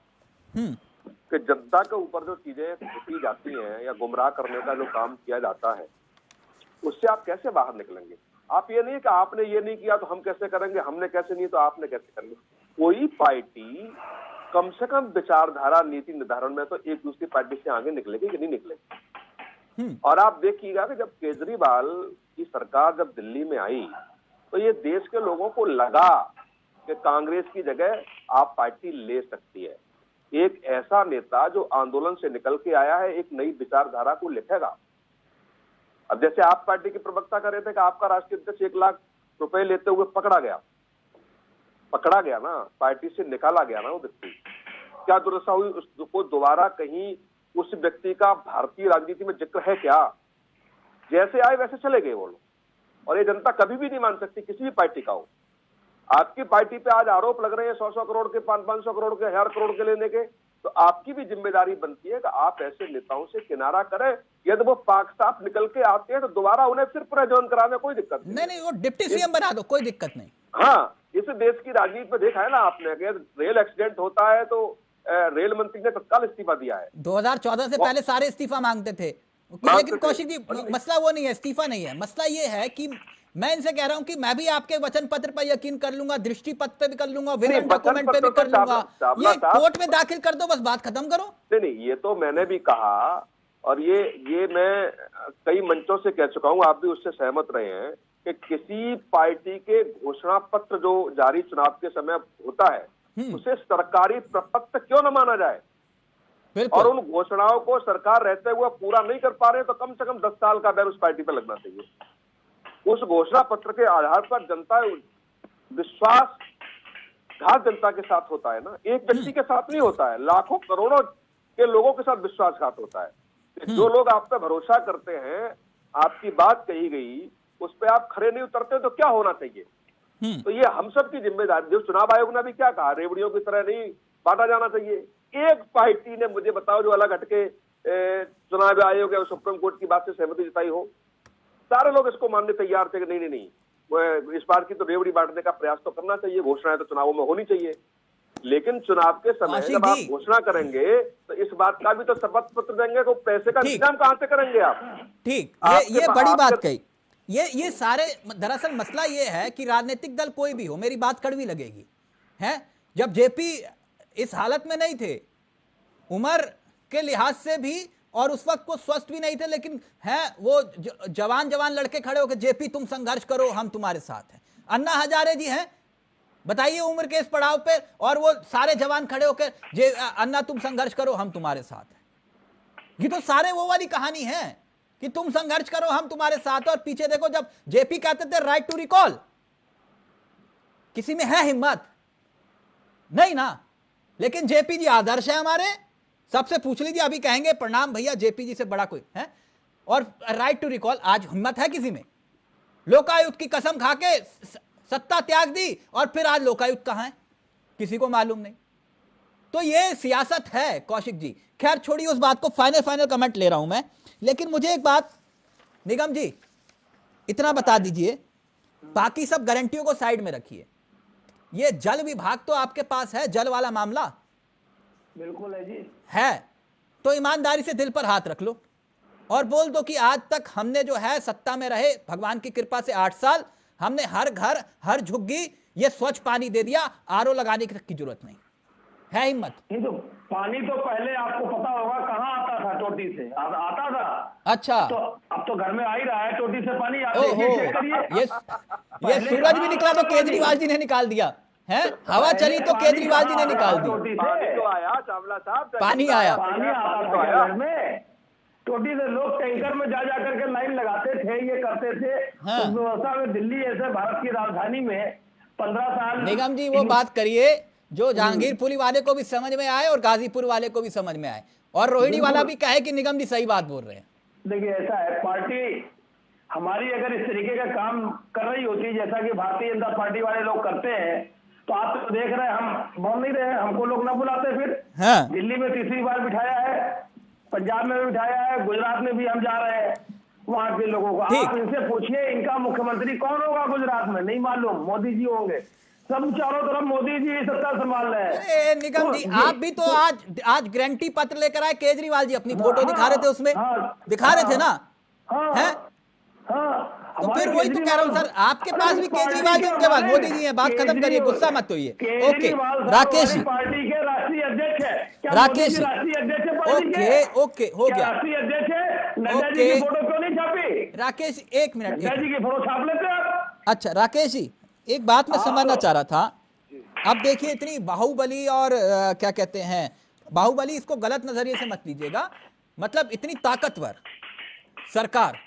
कि जनता के ऊपर जो चीजें थोपी जाती हैं या गुमराह करने का जो काम किया जाता है उससे आप कैसे बाहर निकलेंगे? आप ये नहीं कि आपने ये नहीं किया तो हम कैसे करेंगे, हमने कैसे नहीं तो आपने कैसे करेंगे। कोई पार्टी कम से कम विचारधारा नीति निर्धारण में तो एक दूसरी पार्टी से आगे निकलेगी कि नहीं निकलेगी। और आप देखिएगा कि जब केजरीवाल की सरकार जब दिल्ली में आई तो ये देश के लोगों को लगा कि कांग्रेस की जगह आप पार्टी ले सकती है। एक ऐसा नेता जो आंदोलन से निकल के आया है, एक नई विचारधारा को लिखेगा। अब जैसे आप पार्टी के प्रवक्ता कर रहे थे कि आपका राष्ट्रीय अध्यक्ष 1 लाख रुपए लेते हुए पकड़ा गया ना, पार्टी से निकाला गया ना वो व्यक्ति। क्या दुर्दशा हुई उसको दोबारा कहीं उस व्यक्ति का भारतीय राजनीति में जिक्र है क्या? जैसे आए वैसे चले गए वो लोग, और ये जनता कभी भी नहीं मान सकती किसी भी पार्टी का हो। आपकी पार्टी पे आज आरोप लग रहे हैं 100-100 करोड़ के, 500-500 करोड़ के, 1000 करोड़ के लेने के, तो आपकी भी जिम्मेदारी बनती है कि आप ऐसे नेताओं से किनारा करें। यदि वो पाक साफ निकल के आते हैं तो दोबारा उन्हें फिर प्रज्वलन कराने कोई दिक्कत नहीं, वो डिप्टी सीएम बना दो, कोई दिक्कत नहीं। हाँ, इस देश की राजनीति में देखा है ना आपने, अगर रेल एक्सीडेंट होता है तो रेल मंत्री ने तत्काल इस्तीफा दिया है। 2014 से पहले सारे इस्तीफा मांगते थे, लेकिन कौशिक जी मसला वो नहीं है, इस्तीफा नहीं है। मसला ये है कि मैं इनसे कह रहा हूं कि मैं भी आपके वचन पत्र पर यकीन कर लूंगा, दृष्टि पत्र पे भी कर लूंगा, नहीं, विलन वचन डॉक्यूमेंट पे भी पत्र कर तो लूंगा, चावला ये साहब- कोर्ट में दाखिल कर दो, बस बात खत्म करो। नहीं, ये तो मैंने भी कहा और ये मैं कई मंचों से कह चुका हूं, आप भी उससे सहमत रहे हैं कि किसी पार्टी के घोषणा पत्र जो जारी चुनाव के समय होता है उसे सरकारी प्रपत्र क्यों न माना जाए। बिल्कुल। और उन घोषणाओं को सरकार रहते हुए पूरा नहीं कर पा रहे तो कम से कम 10 साल का बैन उस पार्टी पर लगना चाहिए। उस घोषणा पत्र के आधार पर जनता विश्वासघात जनता के साथ होता है ना, एक व्यक्ति के साथ नहीं होता है, लाखों करोड़ों के लोगों के साथ विश्वासघात होता है। जो लोग आप पे भरोसा करते हैं, आपकी बात कही गई, उस पे आप खरे नहीं उतरते तो क्या होना चाहिए। तो ये हम सब की जिम्मेदारी, जो चुनाव आयोग ने भी क्या कहा, रेवड़ियों की तरह नहीं बांटा जाना चाहिए। एक पार्टी ने मुझे बताओ जो अलग हटके चुनाव आयोग या सुप्रीम कोर्ट की बात से सहमति जताई हो। सारे लोग इसको मानने तैयार थे कि नहीं नहीं नहीं, इस बार की तो रेवड़ी बांटने का प्रयास तो करना चाहिए, घोषणाएं तो चुनावों में होनी चाहिए। लेकिन चुनाव के समय जब आप घोषणा करेंगे तो इस बात का भी तो शपथ पत्र देंगे, तो पैसे का इंतजाम कहां से करेंगे आप। ठीक, ये बड़ी बात कही। ये सारे दरअसल मसला ये है कि राजनीतिक दल कोई भी हो, मेरी बात कड़वी लगेगी, है जब जेपी इस हालत में नहीं थे, उम्र के लिहाज से भी, और उस वक्त वो स्वस्थ भी नहीं थे, लेकिन है वो जवान लड़के खड़े होकर जेपी तुम संघर्ष करो, हम तुम्हारे साथ हैं। अन्ना हजारे जी हैं, बताइए उम्र के इस पड़ाव पे, और वो सारे जवान खड़े होकर जे अन्ना तुम संघर्ष करो, हम तुम्हारे साथ हैं। ये तो सारे वो वाली कहानी है कि तुम संघर्ष करो, हम तुम्हारे साथ हैं। और पीछे देखो, जब जेपी कहते थे राइट टू रिकॉल, किसी में है हिम्मत? नहीं ना। लेकिन जेपी जी आदर्श है हमारे, सबसे पूछ लीजिए, अभी कहेंगे प्रणाम भैया, जेपी जी से बड़ा कोई है। और राइट टू रिकॉल, आज हिम्मत है किसी में? लोकायुक्त की कसम खा के सत्ता त्याग दी, और फिर आज लोकायुक्त कहां है किसी को मालूम नहीं। तो ये सियासत है कौशिक जी। खैर छोड़िए उस बात को, फाइनल कमेंट ले रहा हूं मैं। लेकिन मुझे एक बात, निगम जी इतना बता दीजिए, बाकी सब गारंटियों को साइड में रखिए, ये जल विभाग तो आपके पास है, जल वाला मामला बिल्कुल है जी, है, तो ईमानदारी से दिल पर हाथ रख लो और बोल दो कि आज तक हमने जो है सत्ता में रहे, भगवान की कृपा से 8 साल, हमने हर घर हर झुग्गी ये स्वच्छ पानी दे दिया, आरओ लगाने की जरूरत नहीं है। हिम्मत? नहीं तो पानी तो पहले आपको पता होगा कहाँ आता था, टोटी से आता था। अच्छा, तो अब तो घर में आ ही रहा है, टोटी से पानी ओहो, ये सूरज भी निकला तो केजरीवाल जी ने निकाल दिया है, हवा चली तो केजरीवाल जी ने निकाल दी, पानी तो आया चावला साहब, पानी आया, पानी आता था घर में, टोटी से लोग टैंकर में जा करके लाइन लगाते थे, ये करते थे। हाँ। उस व्यवस्था में दिल्ली ऐसे भारत की राजधानी में 15 साल। निगम जी वो बात करिए जो जहांगीरपुरी वाले को भी समझ में आए और गाजीपुर वाले को भी समझ में आए, और रोहिणी वाला भी कहे कि निगम जी सही बात बोल रहे हैं। देखिए ऐसा है, पार्टी हमारी अगर इस तरीके का काम कर रही होती जैसा कि भारतीय जनता पार्टी वाले लोग करते हैं, तो आप तो देख रहे हैं हम बोल नहीं रहे, हमको लोग ना बुलाते फिर। हाँ। दिल्ली में तीसरी बार बिठाया है, पंजाब में भी बिठाया है, गुजरात में भी हम जा रहे हैं वहां के लोगों को। आप इनसे पूछिए इनका मुख्यमंत्री कौन होगा गुजरात में, नहीं मालूम, मोदी जी होंगे। सब चारों तरफ मोदी जी सत्ता संभाल रहे हैं। निगम जी आप भी तो आज गारंटी पत्र लेकर आए, केजरीवाल जी अपनी फोटो दिखा रहे थे, उसमें दिखा रहे थे ना, हैं? तो फिर वही तो कह रहा हूं सर, आपके पास भी केजरीवाल जी, उनके पास मोदी जी हैं। बात खत्म करिए, गुस्सा मत होइए। ओके राकेश जी, पार्टी के राष्ट्रीय अध्यक्ष है, राकेश जी, राष्ट्रीय अध्यक्ष है पार्टी के? ओके हो गया, राष्ट्रीय अध्यक्ष है, नड्डा जी की फोटो क्यों नहीं छापी? राकेश एक मिनट, नड्डा जी की फोटो छाप लेते आप। अच्छा राकेश जी, एक बात मैं समझना चाह रहा था। अब देखिए इतनी बाहुबली और क्या कहते हैं, बाहुबली इसको गलत नजरिए से मत लीजिएगा, मतलब इतनी ताकतवर सरकार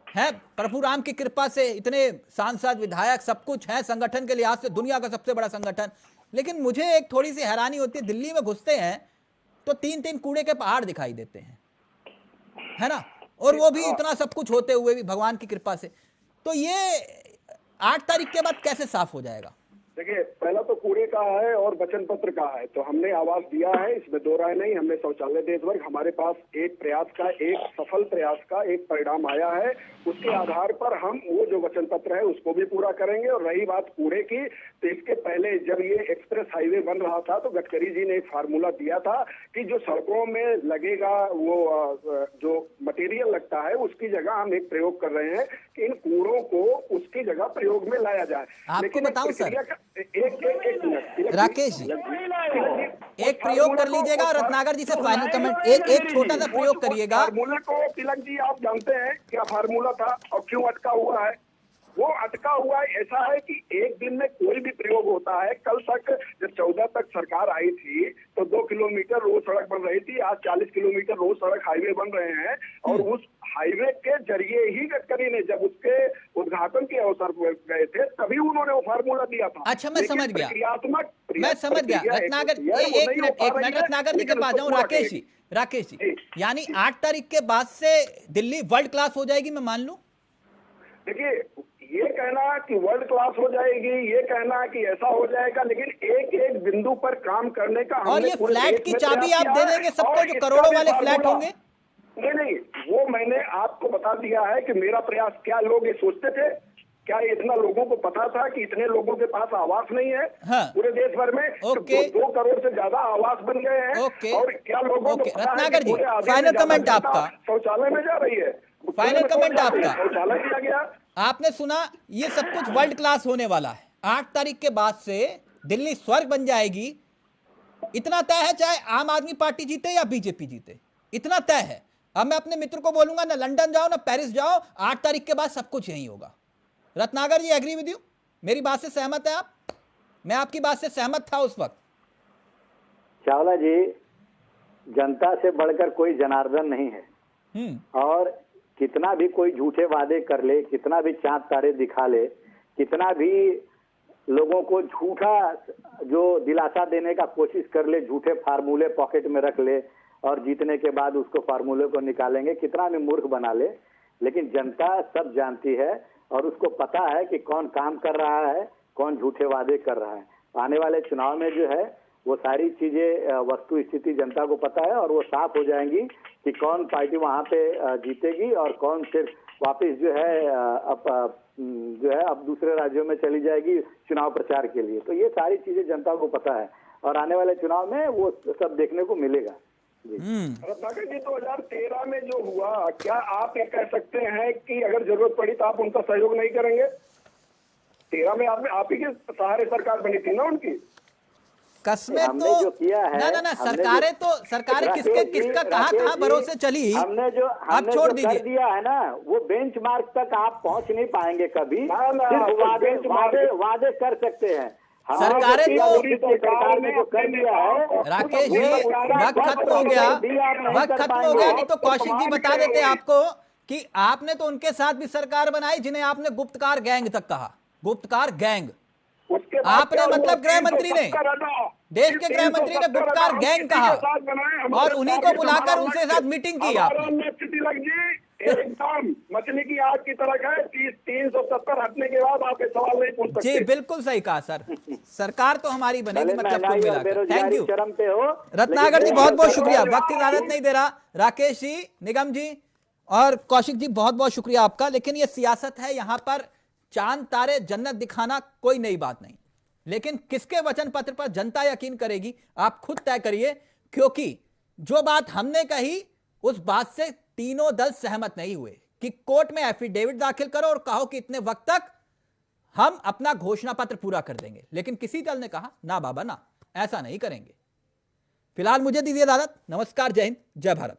है, प्रभु राम की कृपा से इतने सांसद विधायक सब कुछ है, संगठन के लिहाज से दुनिया का सबसे बड़ा संगठन। लेकिन मुझे एक थोड़ी सी हैरानी होती है, दिल्ली में घुसते हैं तो 3-3 कूड़े के पहाड़ दिखाई देते हैं, है ना, और वो भी इतना सब कुछ होते हुए भी भगवान की कृपा से। तो ये 8 तारीख के बाद कैसे साफ हो जाएगा? देखिए, पहला तो कूड़े का है और वचन पत्र का है। तो हमने आवाज दिया है, इसमें दो राय नहीं। हमने शौचालय देशवर्ग, हमारे पास एक प्रयास का, एक सफल प्रयास का एक परिणाम आया है। उसके आधार पर हम वो जो वचन पत्र है उसको भी पूरा करेंगे। और रही बात कूड़े की, तो इसके पहले जब ये एक्सप्रेस हाईवे बन रहा था तो गडकरी जी ने एक फार्मूला दिया था कि जो सड़कों में लगेगा वो जो मटेरियल लगता है उसकी जगह हम एक प्रयोग कर रहे हैं कि इन कूड़ों को उसकी जगह प्रयोग में लाया जाए। आपको बताऊं सर, एक मिनट राकेश जी, एक प्रयोग कर लीजिएगा और रत्नाकर जी से फाइनल कमेंट, एक छोटा सा प्रयोग करिएगा। फार्मूले को तिलक जी आप जानते हैं क्या फार्मूला था और क्यों अटका हुआ है? वो अटका हुआ है ऐसा है कि एक दिन में कोई भी प्रयोग होता है। कल तक जब 14 तक सरकार आई थी तो 2 किलोमीटर रोज सड़क बन रही थी, आज 40 किलोमीटर रोज सड़क हाईवे बन रहे हैं। और उस हाईवे के जरिए ही गडकरी ने जब उसके उद्घाटन के अवसर पर गए थे तभी उन्होंने वो फार्मूला दिया था। अच्छा, मैं समझ गया, मैं समझ गया। रत्नाकर, एक मिनट रत्नाकर जी के पास जाऊं। राकेश जी, यानी 8 तारीख के बाद से दिल्ली वर्ल्ड क्लास हो जाएगी, मैं मान लूं? देखिए, ये कहना कि वर्ल्ड क्लास हो जाएगी, ये कहना कि ऐसा हो जाएगा, लेकिन एक एक बिंदु पर काम करने का और ये फ्लैट की चाबी आप दे देंगे सबको जो करोड़ों वाले फ्लैट होंगे? नहीं, वो मैंने आपको बता दिया है कि मेरा प्रयास, क्या लोग ये सोचते थे? क्या इतना लोगों को पता था कि इतने लोगों के पास आवास नहीं है? हाँ। पूरे देश भर में 2 करोड़ से ज्यादा आवास बन गए हैं। और क्या लोगों को पता है रत्नाकर जी, कि पूरे आधे फाइनल से ज्यादा कमेंट जनता आपका, शौचालय में जा रही है। फाइनल कमेंट आपका। शौचालय दिया गया, आपने सुना, ये सब कुछ वर्ल्ड क्लास होने वाला है। 8 तारीख के बाद से दिल्ली स्वर्ग बन जाएगी, इतना तय है, चाहे आम आदमी पार्टी जीते या बीजेपी जीते, इतना तय है। अब मैं अपने मित्र को बोलूंगा ना लंदन जाओ ना पेरिस जाओ, 8 तारीख के बाद सब कुछ यही होगा। रत्नाकर जी, एग्री विद यू? मेरी बात से सहमत है आप? मैं आपकी बात से सहमत था उस वक्त। चावला जी, जनता से बढ़कर कोई जनार्दन नहीं है। और कितना भी कोई झूठे वादे कर ले, कितना भी चांद तारे दिखा ले, कितना भी लोगों को झूठा जो दिलासा देने का कोशिश कर ले, झूठे फार्मूले पॉकेट में रख ले और जीतने के बाद उसको फार्मूले को निकालेंगे, कितना भी मूर्ख बना ले, लेकिन जनता सब जानती है और उसको पता है कि कौन काम कर रहा है, कौन झूठे वादे कर रहा है। आने वाले चुनाव में जो है वो सारी चीजें, वस्तु स्थिति जनता को पता है और वो साफ हो जाएंगी कि कौन पार्टी वहां पे जीतेगी और कौन सिर्फ वापस जो है अब दूसरे राज्यों में चली जाएगी चुनाव प्रचार के लिए। तो ये सारी चीजें जनता को पता है और आने वाले चुनाव में वो सब देखने को मिलेगा। रत्नाकर जी, 2013 में जो हुआ, क्या आप ये कह सकते हैं कि अगर जरूरत पड़ी तो आप उनका सहयोग नहीं करेंगे? 13 में आप ही के सहारे सरकार बनी थी ना उनकी। कसमें तो जो किया है, ना सरकारें किसका कहां भरोसे चली। हमने जो कर दिया है ना, वो बेंचमार्क तक आप पहुंच नहीं पाएंगे कभी। सिर्फ वादे कर सकते हैं। सरकारें तो सरकार ने जो कर दिया है। राकेश जी, वक्त खत्म हो गया, नहीं तो कौशिक जी बता देते आपको कि आपने तो उनके साथ भी सरकार बनाई जिन्हें आपने गुप्तकार गैंग तक कहा। गुप्तकार गैंग आपने, मतलब गृह मंत्री ने, देश के गृह मंत्री ने गुप्तकार गैंग कहा और उन्हीं को बुलाकर उनके साथ मीटिंग की आपने। एकदम मछली की आग की तरह है। 370 हटने के बाद आप सवाल नहीं पूछ सकते। जी बिल्कुल सही कहा सर। सरकार तो हमारी बनेगी, मतलब कुल मिलाकर। थैंक यू रत्नाकर जी, बहुत बहुत शुक्रिया। वक्त इजाजत नहीं दे रहा। राकेश जी, निगम जी और कौशिक जी, बहुत बहुत शुक्रिया आपका। लेकिन ये सियासत है, यहां पर चांद तारे जन्नत दिखाना कोई नई बात नहीं, लेकिन किसके वचन पत्र पर जनता यकीन करेगी आप खुद तय करिए। क्योंकि जो बात हमने कही उस बात से तीनों दल सहमत नहीं हुए कि कोर्ट में एफिडेविट दाखिल करो और कहो कि इतने वक्त तक हम अपना घोषणा पत्र पूरा कर देंगे। लेकिन किसी दल ने कहा ना बाबा ना, ऐसा नहीं करेंगे। फिलहाल मुझे दीजिए इजाजत। नमस्कार, जय हिंद, जय भारत।